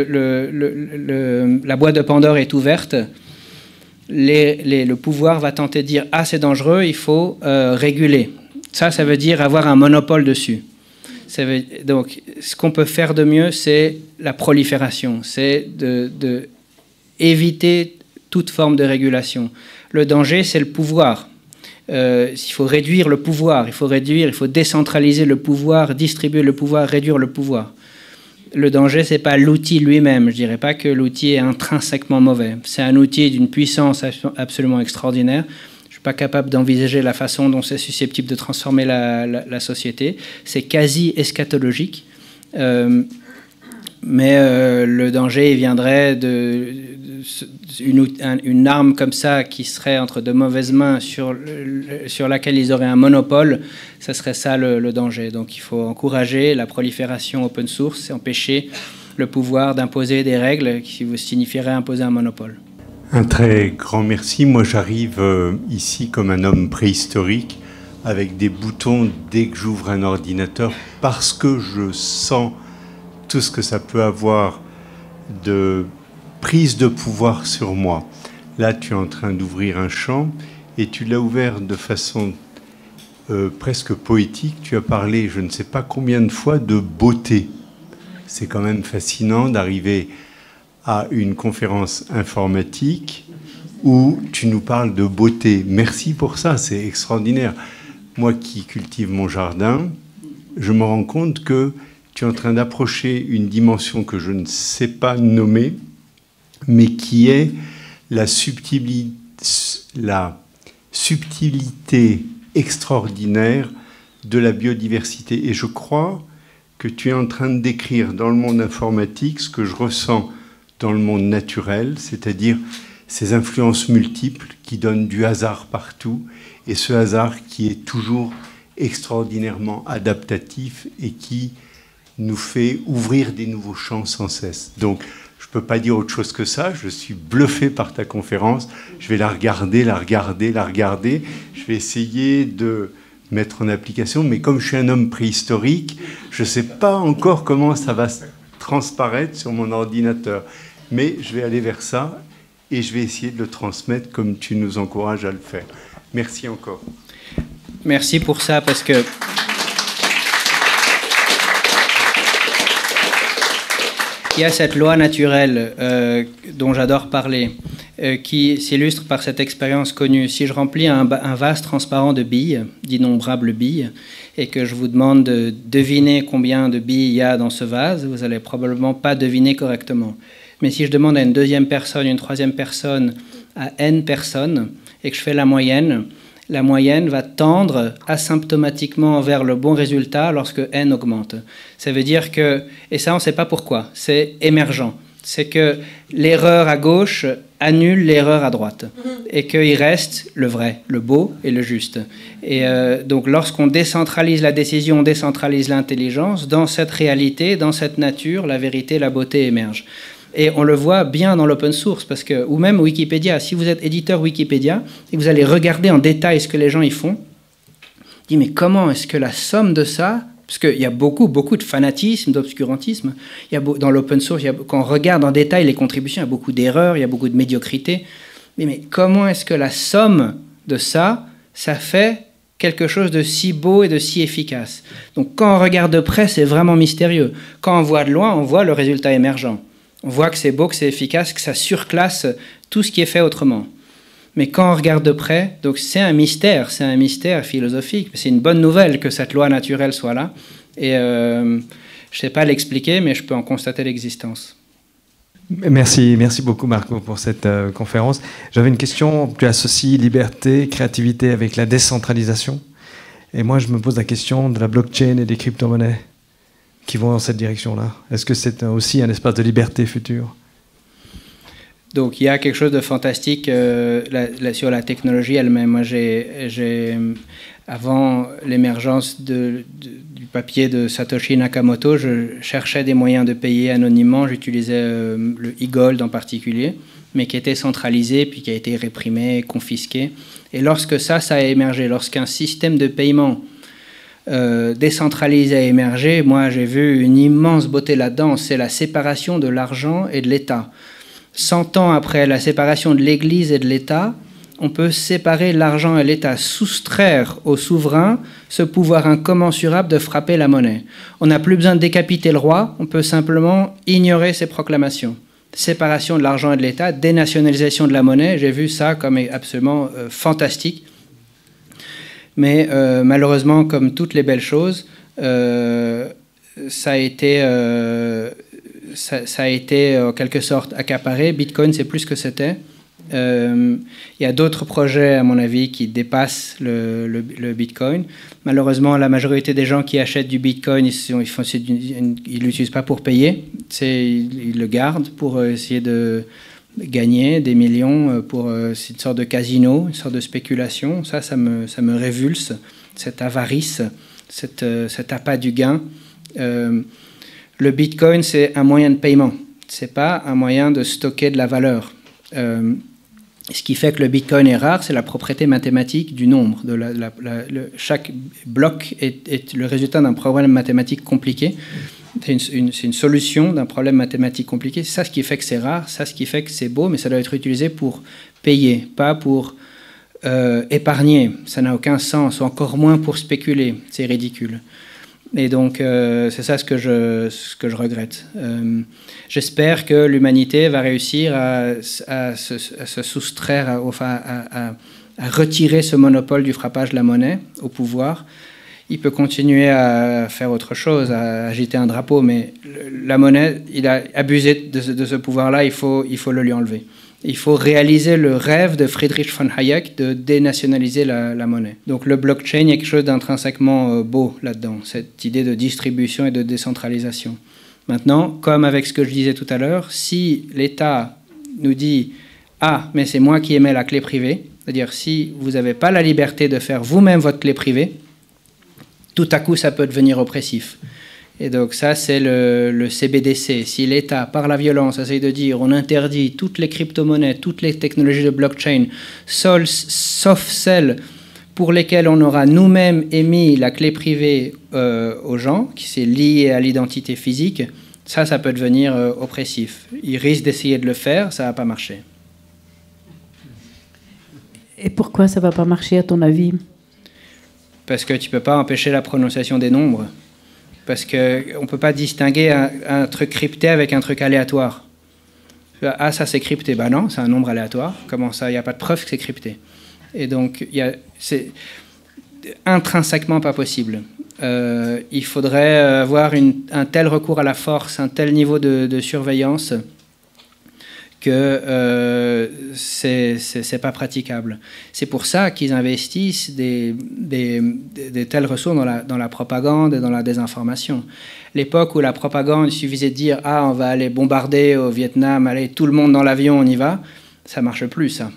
boîte de Pandore est ouverte. Le pouvoir va tenter de dire « Ah, c'est dangereux, il faut réguler ». Ça veut dire avoir un monopole dessus. Donc, ce qu'on peut faire de mieux, c'est la prolifération. C'est de éviter toute forme de régulation. Le danger, c'est le pouvoir. il faut réduire le pouvoir, il faut décentraliser le pouvoir, distribuer le pouvoir, réduire le pouvoir. Le danger, c'est pas l'outil lui-même. Je dirais pas que l'outil est intrinsèquement mauvais. C'est un outil d'une puissance absolument extraordinaire. Je suis pas capable d'envisager la façon dont c'est susceptible de transformer la société. C'est quasi eschatologique. Mais le danger viendrait une arme comme ça qui serait entre de mauvaises mains sur laquelle ils auraient un monopole. Ça serait ça le danger. Donc il faut encourager la prolifération open source et empêcher le pouvoir d'imposer des règles qui signifieraient imposer un monopole. Un très grand merci. Moi j'arrive ici comme un homme préhistorique avec des boutons dès que j'ouvre un ordinateur parce que je sens tout ce que ça peut avoir de prise de pouvoir sur moi. Là, tu es en train d'ouvrir un champ et tu l'as ouvert de façon presque poétique. Tu as parlé, je ne sais pas combien de fois, de beauté. C'est quand même fascinant d'arriver à une conférence informatique où tu nous parles de beauté. Merci pour ça, c'est extraordinaire. Moi qui cultive mon jardin, je me rends compte que tu es en train d'approcher une dimension que je ne sais pas nommer, mais qui est la subtilité extraordinaire de la biodiversité. Et je crois que tu es en train de décrire dans le monde informatique ce que je ressens dans le monde naturel, c'est-à-dire ces influences multiples qui donnent du hasard partout, et ce hasard qui est toujours extraordinairement adaptatif et qui nous fait ouvrir des nouveaux champs sans cesse. Donc, je ne peux pas dire autre chose que ça. Je suis bluffé par ta conférence. Je vais la regarder. Je vais essayer de mettre en application. Mais comme je suis un homme préhistorique, je ne sais pas encore comment ça va transparaître sur mon ordinateur. Mais je vais aller vers ça et je vais essayer de le transmettre comme tu nous encourages à le faire. Merci encore. Merci pour ça, parce que il y a cette loi naturelle dont j'adore parler, qui s'illustre par cette expérience connue. Si je remplis un vase transparent de billes, d'innombrables billes, et que je vous demande de deviner combien de billes il y a dans ce vase, vous n'allez probablement pas deviner correctement. Mais si je demande à une deuxième personne, une troisième personne, à n personnes, et que je fais la moyenne va tendre asymptomatiquement vers le bon résultat lorsque n augmente. Ça veut dire que, et ça on ne sait pas pourquoi, c'est émergent. C'est que l'erreur à gauche annule l'erreur à droite. Et qu'il reste le vrai, le beau et le juste. Et donc lorsqu'on décentralise la décision, on décentralise l'intelligence, dans cette réalité, dans cette nature, la vérité, la beauté émergent. Et on le voit bien dans l'open source, parce que, ou même Wikipédia. Si vous êtes éditeur Wikipédia et que vous allez regarder en détail ce que les gens y font, dis mais comment est-ce que la somme de ça, parce qu'il y a beaucoup de fanatisme, d'obscurantisme, dans l'open source, quand on regarde en détail les contributions, il y a beaucoup d'erreurs, il y a beaucoup de médiocrité. Mais comment est-ce que la somme de ça fait quelque chose de si beau et de si efficace? Donc quand on regarde de près, c'est vraiment mystérieux. Quand on voit de loin, on voit le résultat émergent. On voit que c'est beau, que c'est efficace, que ça surclasse tout ce qui est fait autrement. Mais quand on regarde de près, donc c'est un mystère philosophique. C'est une bonne nouvelle que cette loi naturelle soit là. Et je ne sais pas l'expliquer, mais je peux en constater l'existence. Merci beaucoup Marco pour cette conférence. J'avais une question, tu associes liberté, créativité avec la décentralisation. Et moi je me pose la question de la blockchain et des crypto-monnaies qui vont dans cette direction-là. Est-ce que c'est aussi un espace de liberté future? Donc il y a quelque chose de fantastique sur la technologie elle-même. Moi, avant l'émergence du papier de Satoshi Nakamoto, je cherchais des moyens de payer anonymement. J'utilisais le e-gold en particulier, mais qui était centralisé, puis qui a été réprimé, confisqué. Et lorsque ça a émergé, lorsqu'un système de paiement décentralisé a émergé, moi j'ai vu une immense beauté là-dedans, c'est la séparation de l'argent et de l'État. 100 ans après la séparation de l'Église et de l'État, on peut séparer l'argent et l'État, soustraire au souverain ce pouvoir incommensurable de frapper la monnaie. On n'a plus besoin de décapiter le roi, on peut simplement ignorer ses proclamations. Séparation de l'argent et de l'État, dénationalisation de la monnaie, j'ai vu ça comme absolument fantastique. Mais malheureusement, comme toutes les belles choses, ça a été en quelque sorte accaparé. Bitcoin, c'est plus ce que c'était. Il y a d'autres projets, à mon avis, qui dépassent le Bitcoin. Malheureusement, la majorité des gens qui achètent du Bitcoin, ils ne l'utilisent pas pour payer. Ils le gardent pour essayer de gagner des millions. C'est une sorte de casino, une sorte de spéculation. Ça me révulse, cette avarice, cet appât du gain. Le Bitcoin, c'est un moyen de paiement. Ce n'est pas un moyen de stocker de la valeur. Ce qui fait que le Bitcoin est rare, c'est la propriété mathématique du nombre. Chaque bloc est le résultat d'un problème mathématique compliqué. C'est une solution d'un problème mathématique compliqué. C'est ça ce qui fait que c'est rare, ça ce qui fait que c'est beau, mais ça doit être utilisé pour payer, pas pour épargner. Ça n'a aucun sens, ou encore moins pour spéculer. C'est ridicule. Et donc, c'est ça ce que je regrette. J'espère que l'humanité va réussir à se soustraire, à retirer ce monopole du frappage de la monnaie au pouvoir. Il peut continuer à faire autre chose, à agiter un drapeau, mais la monnaie, il a abusé de ce pouvoir-là, il faut le lui enlever. Il faut réaliser le rêve de Friedrich von Hayek de dénationaliser la monnaie. Donc le blockchain, il y a quelque chose d'intrinsèquement beau là-dedans, cette idée de distribution et de décentralisation. Maintenant, comme avec ce que je disais tout à l'heure, si l'État nous dit « Ah, mais c'est moi qui émets la clé privée », c'est-à-dire si vous n'avez pas la liberté de faire vous-même votre clé privée, tout à coup ça peut devenir oppressif. Et donc ça, c'est le CBDC. Si l'État, par la violence, essaye de dire on interdit toutes les crypto-monnaies, toutes les technologies de blockchain, sauf celles pour lesquelles on aura nous-mêmes émis la clé privée aux gens, qui c'est lié à l'identité physique, ça peut devenir oppressif. Ils risquent d'essayer de le faire, ça ne va pas marcher. Et pourquoi ça ne va pas marcher, à ton avis ? Parce que tu ne peux pas empêcher la prononciation des nombres. Parce qu'on ne peut pas distinguer un truc crypté avec un truc aléatoire. Ah, ça c'est crypté. Ben non, c'est un nombre aléatoire. Comment ça ? Il n'y a pas de preuve que c'est crypté. Et donc, c'est intrinsèquement pas possible. Il faudrait avoir un tel recours à la force, un tel niveau de surveillance que c'est pas praticable. C'est pour ça qu'ils investissent des telles ressources dans la propagande et dans la désinformation. L'époque où la propagande, il suffisait de dire « Ah, on va aller bombarder au Vietnam, allez, tout le monde dans l'avion, on y va », ça marche plus, ça.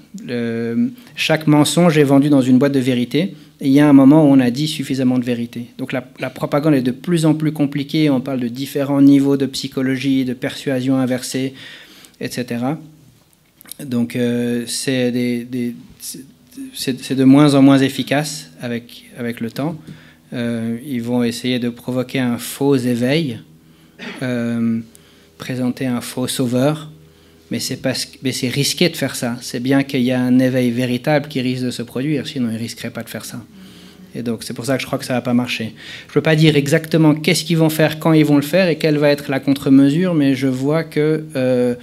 Chaque mensonge est vendu dans une boîte de vérité, et il y a un moment où on a dit suffisamment de vérité. Donc la propagande est de plus en plus compliquée, on parle de différents niveaux de psychologie, de persuasion inversée, etc. Donc c'est de moins en moins efficace avec le temps. Ils vont essayer de provoquer un faux éveil, présenter un faux sauveur, mais c'est risqué de faire ça. C'est bien qu'il y a un éveil véritable qui risque de se produire, sinon ils ne risqueraient pas de faire ça. Et donc c'est pour ça que je crois que ça ne va pas marcher. Je ne peux pas dire exactement qu'est-ce qu'ils vont faire, quand ils vont le faire et quelle va être la contre-mesure, mais je vois que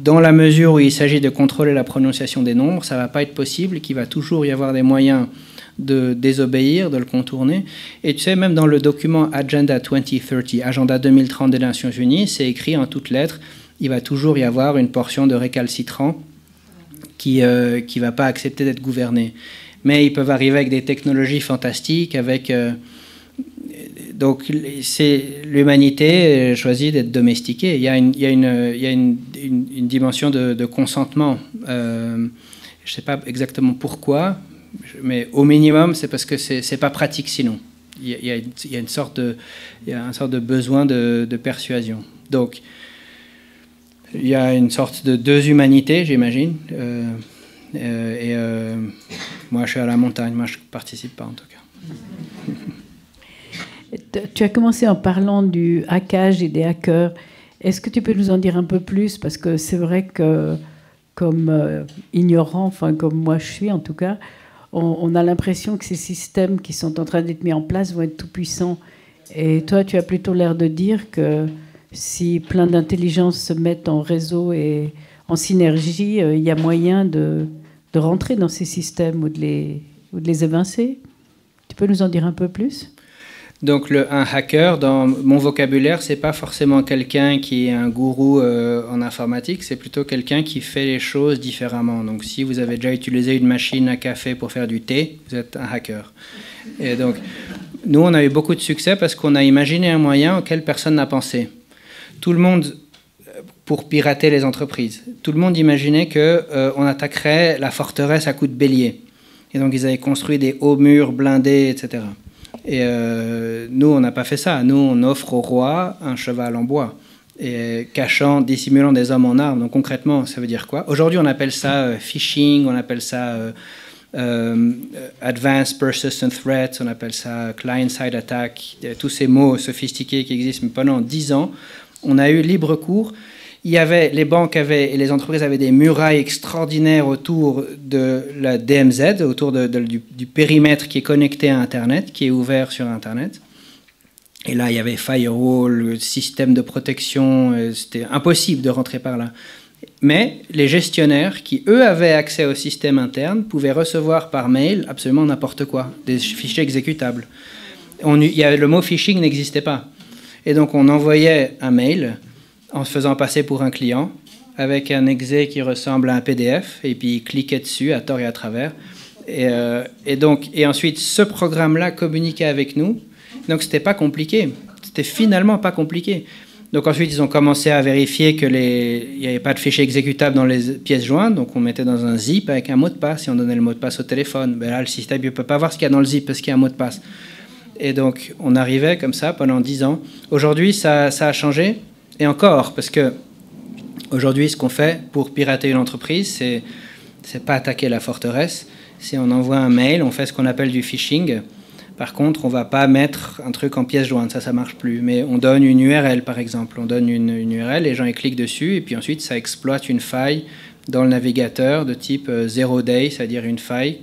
dans la mesure où il s'agit de contrôler la prononciation des nombres, ça ne va pas être possible, qu'il va toujours y avoir des moyens de désobéir, de le contourner. Et tu sais, même dans le document Agenda 2030, Agenda 2030 des Nations Unies, c'est écrit en toutes lettres, il va toujours y avoir une portion de récalcitrants qui ne va pas accepter d'être gouverné. Mais ils peuvent arriver avec des technologies fantastiques, avec... donc l'humanité choisit d'être domestiquée. Il y a une dimension de consentement. Je ne sais pas exactement pourquoi, mais au minimum, c'est parce que c'est pas pratique sinon. Il y a une sorte de besoin de persuasion. Donc, il y a une sorte de deux humanités, j'imagine. Moi, je suis à la montagne. Moi, je ne participe pas, en tout cas. Tu as commencé en parlant du hackage et des hackers. Est-ce que tu peux nous en dire un peu plus ? Parce que c'est vrai que, comme ignorant, enfin comme moi je suis en tout cas, on a l'impression que ces systèmes qui sont en train d'être mis en place vont être tout puissants. Et toi, tu as plutôt l'air de dire que si plein d'intelligences se mettent en réseau et en synergie, il y a moyen de rentrer dans ces systèmes ou de ou de les évincer. Tu peux nous en dire un peu plus? Donc un hacker, dans mon vocabulaire, c'est pas forcément quelqu'un qui est un gourou en informatique, c'est plutôt quelqu'un qui fait les choses différemment. Donc si vous avez déjà utilisé une machine à café pour faire du thé, vous êtes un hacker. Et donc nous, on a eu beaucoup de succès parce qu'on a imaginé un moyen auquel personne n'a pensé. Tout le monde, pour pirater les entreprises, tout le monde imaginait qu'on attaquerait la forteresse à coups de bélier. Et donc ils avaient construit des hauts murs blindés, etc. Et nous, on n'a pas fait ça. Nous, on offre au roi un cheval en bois, et dissimulant des hommes en armes. Donc concrètement, ça veut dire quoi? Aujourd'hui, on appelle ça phishing, on appelle ça advanced persistent threats, on appelle ça client-side attack, tous ces mots sophistiqués qui existent. Mais pendant 10 ans, on a eu libre cours. Les banques et les entreprises avaient des murailles extraordinaires autour de la DMZ, autour du périmètre qui est connecté à Internet, qui est ouvert sur Internet. Et là, il y avait firewall, le système de protection, c'était impossible de rentrer par là. Mais les gestionnaires, qui eux avaient accès au système interne, pouvaient recevoir par mail absolument n'importe quoi, des fichiers exécutables. Le mot phishing n'existait pas. Et donc on envoyait un mail en se faisant passer pour un client, avec un exé qui ressemble à un PDF, et puis il cliquait dessus à tort et à travers. Et ensuite, ce programme-là communiquait avec nous. Donc, c'était pas compliqué. C'était finalement pas compliqué. Donc, ensuite, ils ont commencé à vérifier qu'il n'y avait pas de fichier exécutable dans les pièces jointes. Donc, on mettait dans un zip avec un mot de passe, et on donnait le mot de passe au téléphone. Ben là, le système ne peut pas voir ce qu'il y a dans le zip parce qu'il y a un mot de passe. Et donc, on arrivait comme ça pendant 10 ans. Aujourd'hui, ça a changé. Et encore, parce que aujourd'hui, ce qu'on fait pour pirater une entreprise, c'est pas attaquer la forteresse, c'est on envoie un mail, on fait ce qu'on appelle du phishing. Par contre, on va pas mettre un truc en pièce jointe, ça marche plus. Mais on donne une URL, par exemple. On donne une URL, les gens ils cliquent dessus, et puis ensuite, ça exploite une faille dans le navigateur de type zero day, c'est-à-dire une faille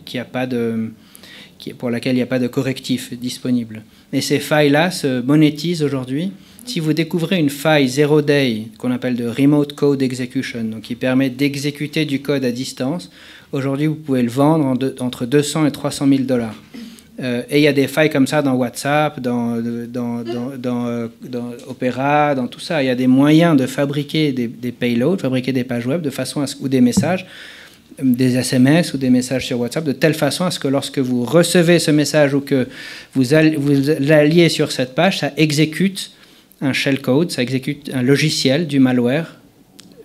pour laquelle il n'y a pas de correctif disponible. Et ces failles-là se monétisent aujourd'hui. Si vous découvrez une faille zero day qu'on appelle de remote code execution, donc qui permet d'exécuter du code à distance, aujourd'hui vous pouvez le vendre entre 200 et 300 000 $. Et il y a des failles comme ça dans WhatsApp, dans Opera, dans tout ça. Il y a des moyens de fabriquer des payloads, fabriquer des pages web ou des messages, des SMS ou des messages sur WhatsApp, de telle façon à ce que lorsque vous recevez ce message ou que vous l'alliez sur cette page, ça exécute un shellcode, ça exécute un logiciel du malware,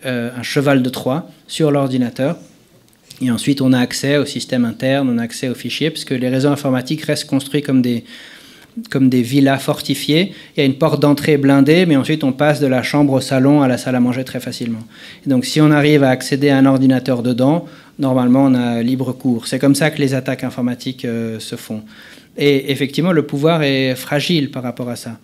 un cheval de Troie, sur l'ordinateur. Et ensuite, on a accès au système interne, on a accès aux fichiers, parce que les réseaux informatiques restent construits comme des villas fortifiées. Il y a une porte d'entrée blindée, mais ensuite, on passe de la chambre au salon à la salle à manger très facilement. Et donc, si on arrive à accéder à un ordinateur dedans, normalement, on a libre cours. C'est comme ça que les attaques informatiques se font. Et effectivement, le pouvoir est fragile par rapport à ça.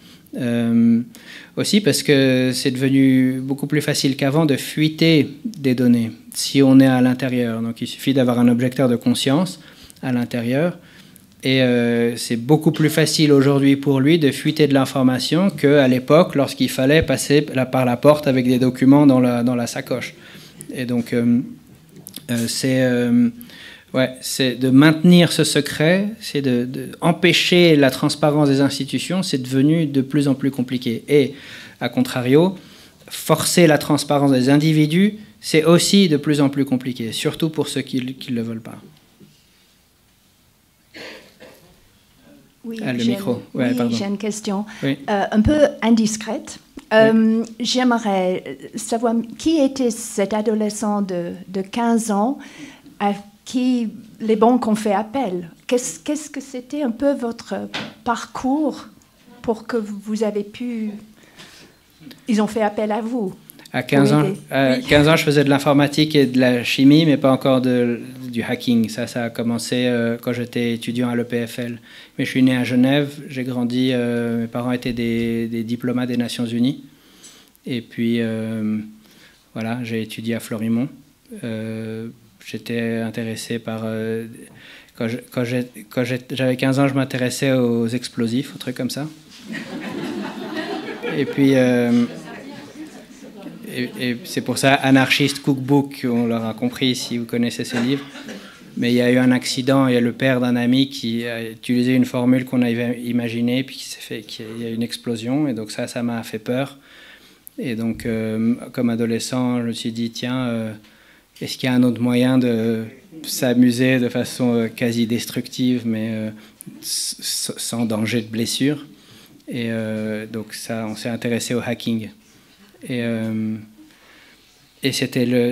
Aussi parce que c'est devenu beaucoup plus facile qu'avant de fuiter des données si on est à l'intérieur. Donc il suffit d'avoir un objecteur de conscience à l'intérieur et c'est beaucoup plus facile aujourd'hui pour lui de fuiter de l'information qu'à l'époque lorsqu'il fallait passer par la porte avec des documents dans la sacoche. Et donc c'est de maintenir ce secret, c'est d'empêcher la transparence des institutions, c'est devenu de plus en plus compliqué. Et, à contrario, forcer la transparence des individus, c'est aussi de plus en plus compliqué, surtout pour ceux qui ne le veulent pas. Oui, le micro. Ouais, oui, j'ai une question oui. Un peu indiscrète. Oui. J'aimerais savoir qui était cet adolescent de 15 ans à qui les banques ont fait appel. Qu'est-ce que c'était un peu votre parcours pour que vous avez pu... Ils ont fait appel à vous. À 15 ans, oui. 15 ans, je faisais de l'informatique et de la chimie, mais pas encore du hacking. Ça a commencé quand j'étais étudiant à l'EPFL. Mais je suis né à Genève, j'ai grandi, mes parents étaient des diplomates des Nations Unies. Et puis, voilà, j'ai étudié à Florimont. J'étais intéressé par... Quand j'avais 15 ans, je m'intéressais aux explosifs, aux trucs comme ça. Et puis... Et c'est pour ça, Anarchist Cookbook, on l'aura compris si vous connaissez ce livre. Mais il y a eu un accident, il y a le père d'un ami qui a utilisé une formule qu'on avait imaginée, puis qu'il y a une explosion, et donc ça m'a fait peur. Et donc, comme adolescent, je me suis dit, tiens, est-ce qu'il y a un autre moyen de s'amuser de façon quasi destructive, mais sans danger de blessure? Et donc ça, on s'est intéressé au hacking. Et c'était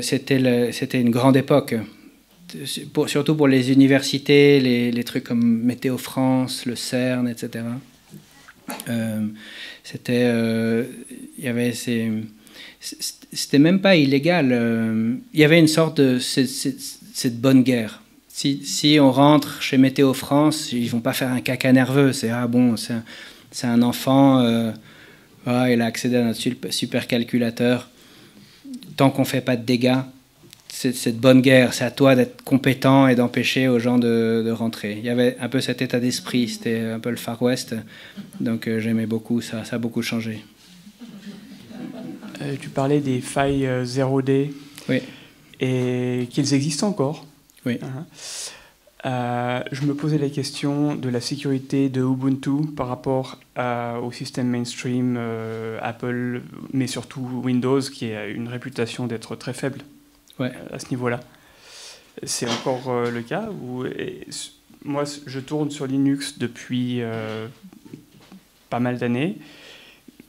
une grande époque, surtout pour les universités, les trucs comme Météo France, le CERN, etc. C'était même pas illégal. Il y avait une sorte de cette bonne guerre. Si on rentre chez Météo France, ils vont pas faire un caca nerveux. C'est un enfant, il a accédé à notre supercalculateur. Tant qu'on fait pas de dégâts, c'est cette bonne guerre. C'est à toi d'être compétent et d'empêcher aux gens de rentrer. Il y avait un peu cet état d'esprit. C'était un peu le Far West. Donc j'aimais beaucoup ça. Ça a beaucoup changé. Tu parlais des failles 0D. Oui. Et qu'ils existent encore. Oui. Je me posais la question de la sécurité de Ubuntu par rapport au système mainstream Apple, mais surtout Windows, qui a une réputation d'être très faible à ce niveau-là. C'est encore le cas moi, je tourne sur Linux depuis pas mal d'années.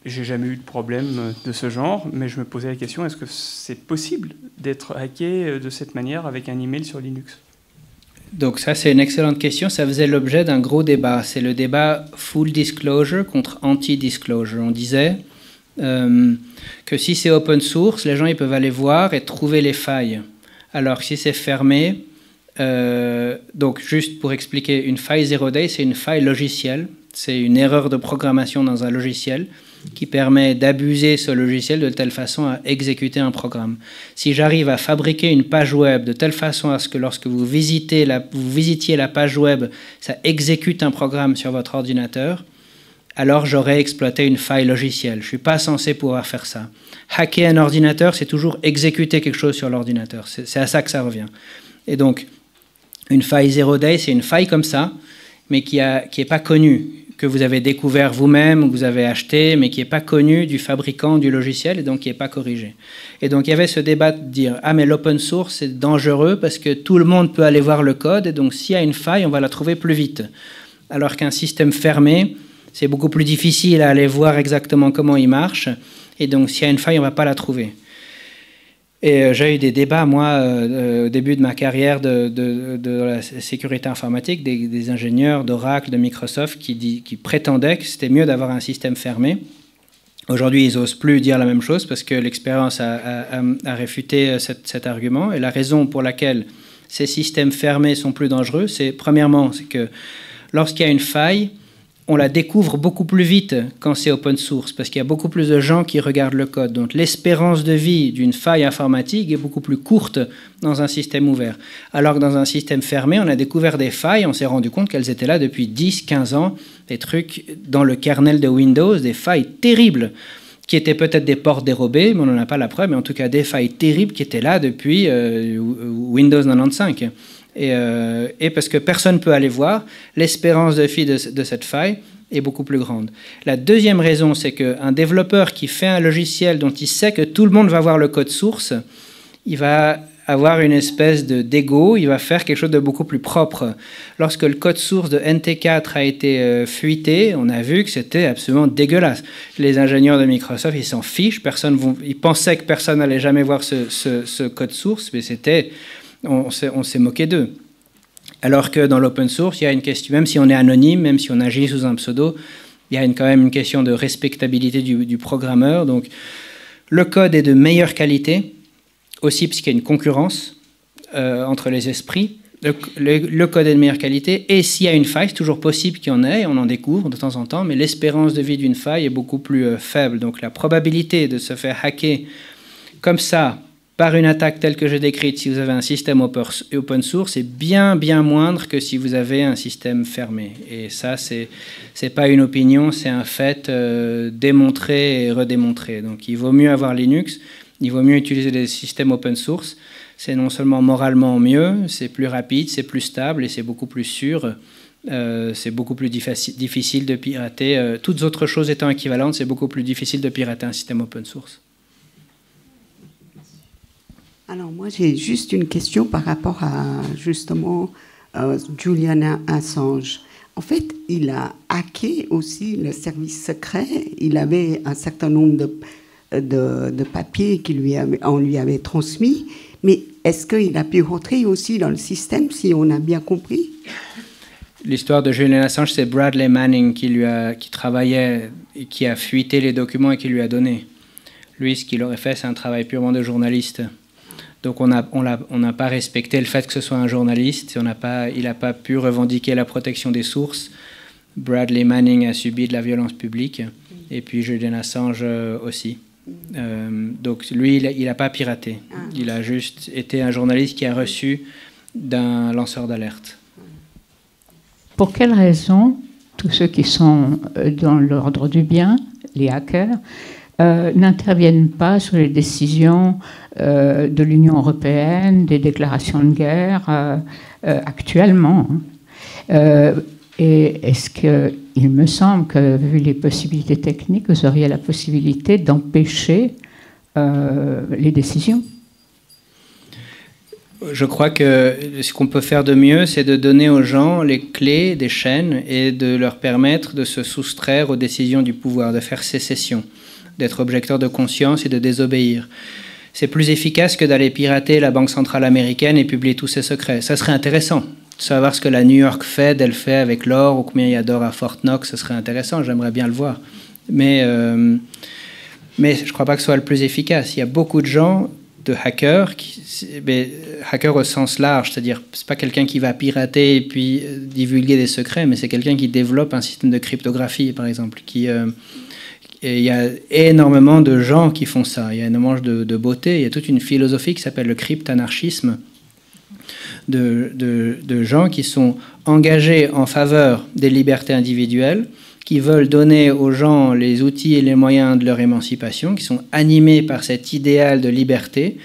J'ai jamais eu de problème de ce genre, mais je me posais la question, est-ce que c'est possible d'être hacké de cette manière avec un email sur Linux ? Donc ça, c'est une excellente question. Ça faisait l'objet d'un gros débat. C'est le débat full disclosure contre anti-disclosure. On disait que si c'est open source, les gens ils peuvent aller voir et trouver les failles. Alors si c'est fermé, donc juste pour expliquer, une faille 0day, c'est une faille logicielle. C'est une erreur de programmation dans un logiciel qui permet d'abuser ce logiciel de telle façon à exécuter un programme. Si j'arrive à fabriquer une page web de telle façon à ce que lorsque vous visitiez la page web, ça exécute un programme sur votre ordinateur, alors j'aurais exploité une faille logicielle. Je ne suis pas censé pouvoir faire ça. Hacker un ordinateur, c'est toujours exécuter quelque chose sur l'ordinateur. C'est à ça que ça revient. Et donc, une faille 0day, c'est une faille comme ça, mais qui n'est pas connue, que vous avez découvert vous-même, que vous avez acheté, mais qui n'est pas connu du fabricant du logiciel et donc qui n'est pas corrigé. Et donc il y avait ce débat de dire « Ah mais l'open source c'est dangereux parce que tout le monde peut aller voir le code et donc s'il y a une faille, on va la trouver plus vite. » Alors qu'un système fermé, c'est beaucoup plus difficile à aller voir exactement comment il marche et donc s'il y a une faille, on ne va pas la trouver. Et j'ai eu des débats, moi, au début de ma carrière de la sécurité informatique, des ingénieurs d'Oracle, de Microsoft, qui prétendaient que c'était mieux d'avoir un système fermé. Aujourd'hui, ils n'osent plus dire la même chose parce que l'expérience a réfuté cet argument. Et la raison pour laquelle ces systèmes fermés sont plus dangereux, c'est premièrement, c'est que lorsqu'il y a une faille, on la découvre beaucoup plus vite quand c'est open source, parce qu'il y a beaucoup plus de gens qui regardent le code. Donc l'espérance de vie d'une faille informatique est beaucoup plus courte dans un système ouvert. Alors que dans un système fermé, on a découvert des failles, on s'est rendu compte qu'elles étaient là depuis 10, 15 ans, des trucs dans le kernel de Windows, des failles terribles, qui étaient peut-être des ports dérobés, mais on n'en a pas la preuve, mais en tout cas des failles terribles qui étaient là depuis Windows 95. Et parce que personne ne peut aller voir, l'espérance de vie de cette faille est beaucoup plus grande. La deuxième raison, c'est qu'un développeur qui fait un logiciel dont il sait que tout le monde va voir le code source, il va avoir une espèce d'ego, il va faire quelque chose de beaucoup plus propre. Lorsque le code source de NT4 a été fuité, on a vu que c'était absolument dégueulasse. Les ingénieurs de Microsoft, ils s'en fichent, ils pensaient que personne n'allait jamais voir ce code source, mais on s'est moqué d'eux. Alors que dans l'open source, il y a une question, même si on est anonyme, même si on agit sous un pseudo, il y a quand même une question de respectabilité du programmeur. Donc, le code est de meilleure qualité, aussi parce qu'il y a une concurrence entre les esprits. Le code est de meilleure qualité, et s'il y a une faille, c'est toujours possible qu'il y en ait, on en découvre de temps en temps, mais l'espérance de vie d'une faille est beaucoup plus faible. Donc, la probabilité de se faire hacker comme ça, par une attaque telle que j'ai décrite, si vous avez un système open source, c'est bien, bien moindre que si vous avez un système fermé. Et ça, c'est pas une opinion, c'est un fait démontré et redémontré. Donc il vaut mieux avoir Linux, il vaut mieux utiliser des systèmes open source. C'est non seulement moralement mieux, c'est plus rapide, c'est plus stable et c'est beaucoup plus sûr. C'est beaucoup plus difficile de pirater. Toutes autres choses étant équivalentes, c'est beaucoup plus difficile de pirater un système open source. Alors moi j'ai juste une question par rapport à justement Julian Assange. En fait, il a hacké aussi le service secret. Il avait un certain nombre de papiers qu'on lui avait transmis. Mais est-ce qu'il a pu rentrer aussi dans le système, si on a bien compris? L'histoire de Julian Assange, c'est Bradley Manning qui travaillait et qui a fuité les documents et qui lui a donné. Lui, ce qu'il aurait fait, c'est un travail purement de journaliste. Donc on n'a pas respecté le fait que ce soit un journaliste. Il n'a pas pu revendiquer la protection des sources. Bradley Manning a subi de la violence publique. Et puis Julian Assange aussi. Donc lui, il n'a pas piraté. Il a juste été un journaliste qui a reçu d'un lanceur d'alerte. Pour quelle raison tous ceux qui sont dans l'ordre du bien, les hackers, n'interviennent pas sur les décisions de l'Union européenne, des déclarations de guerre actuellement? Et est-ce qu'il me semble que, vu les possibilités techniques, vous auriez la possibilité d'empêcher les décisions? Je crois que ce qu'on peut faire de mieux, c'est de donner aux gens les clés des chaînes et de leur permettre de se soustraire aux décisions du pouvoir, de faire sécession, d'être objecteur de conscience et de désobéir. C'est plus efficace que d'aller pirater la Banque centrale américaine et publier tous ses secrets. Ça serait intéressant. De savoir ce que la New York Fed, elle fait avec l'or, ou combien il y a d'or à Fort Knox, ce serait intéressant, j'aimerais bien le voir. Mais je ne crois pas que ce soit le plus efficace. Il y a beaucoup de gens, de hackers, hackers au sens large, c'est-à-dire c'est pas quelqu'un qui va pirater et puis divulguer des secrets, mais c'est quelqu'un qui développe un système de cryptographie, par exemple, et il y a énormément de gens qui font ça. Il y a énormément de beauté. Il y a toute une philosophie qui s'appelle le cryptanarchisme, de gens qui sont engagés en faveur des libertés individuelles, qui veulent donner aux gens les outils et les moyens de leur émancipation, qui sont animés par cet idéal de liberté,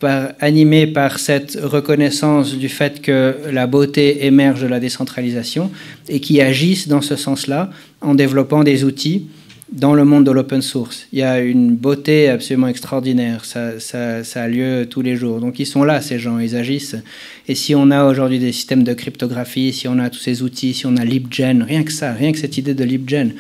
animés par cette reconnaissance du fait que la beauté émerge de la décentralisation, et qui agissent dans ce sens-là en développant des outils dans le monde de l'open source. Il y a une beauté absolument extraordinaire, ça a lieu tous les jours. Donc ils sont là, ces gens, ils agissent. Et si on a aujourd'hui des systèmes de cryptographie, si on a tous ces outils, si on a LibGen, rien que ça, rien que cette idée de LibGen,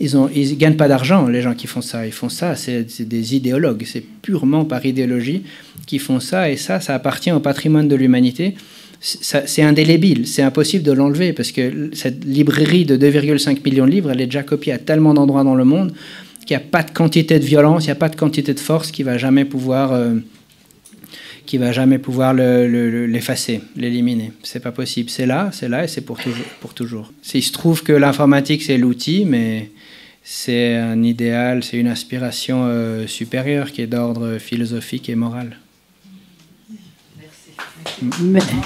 ils ne gagnent pas d'argent, les gens qui font ça. Ils font ça, c'est des idéologues, c'est purement par idéologie qu'ils font ça, et ça appartient au patrimoine de l'humanité. C'est indélébile, c'est impossible de l'enlever parce que cette librairie de 2,5 millions de livres, elle est déjà copiée à tellement d'endroits dans le monde qu'il n'y a pas de quantité de violence, il n'y a pas de quantité de force qui va jamais pouvoir l'effacer, l'éliminer. C'est pas possible. C'est là et c'est pour toujours. Il se trouve que l'informatique c'est l'outil, mais c'est un idéal, c'est une aspiration supérieure qui est d'ordre philosophique et moral. Merci.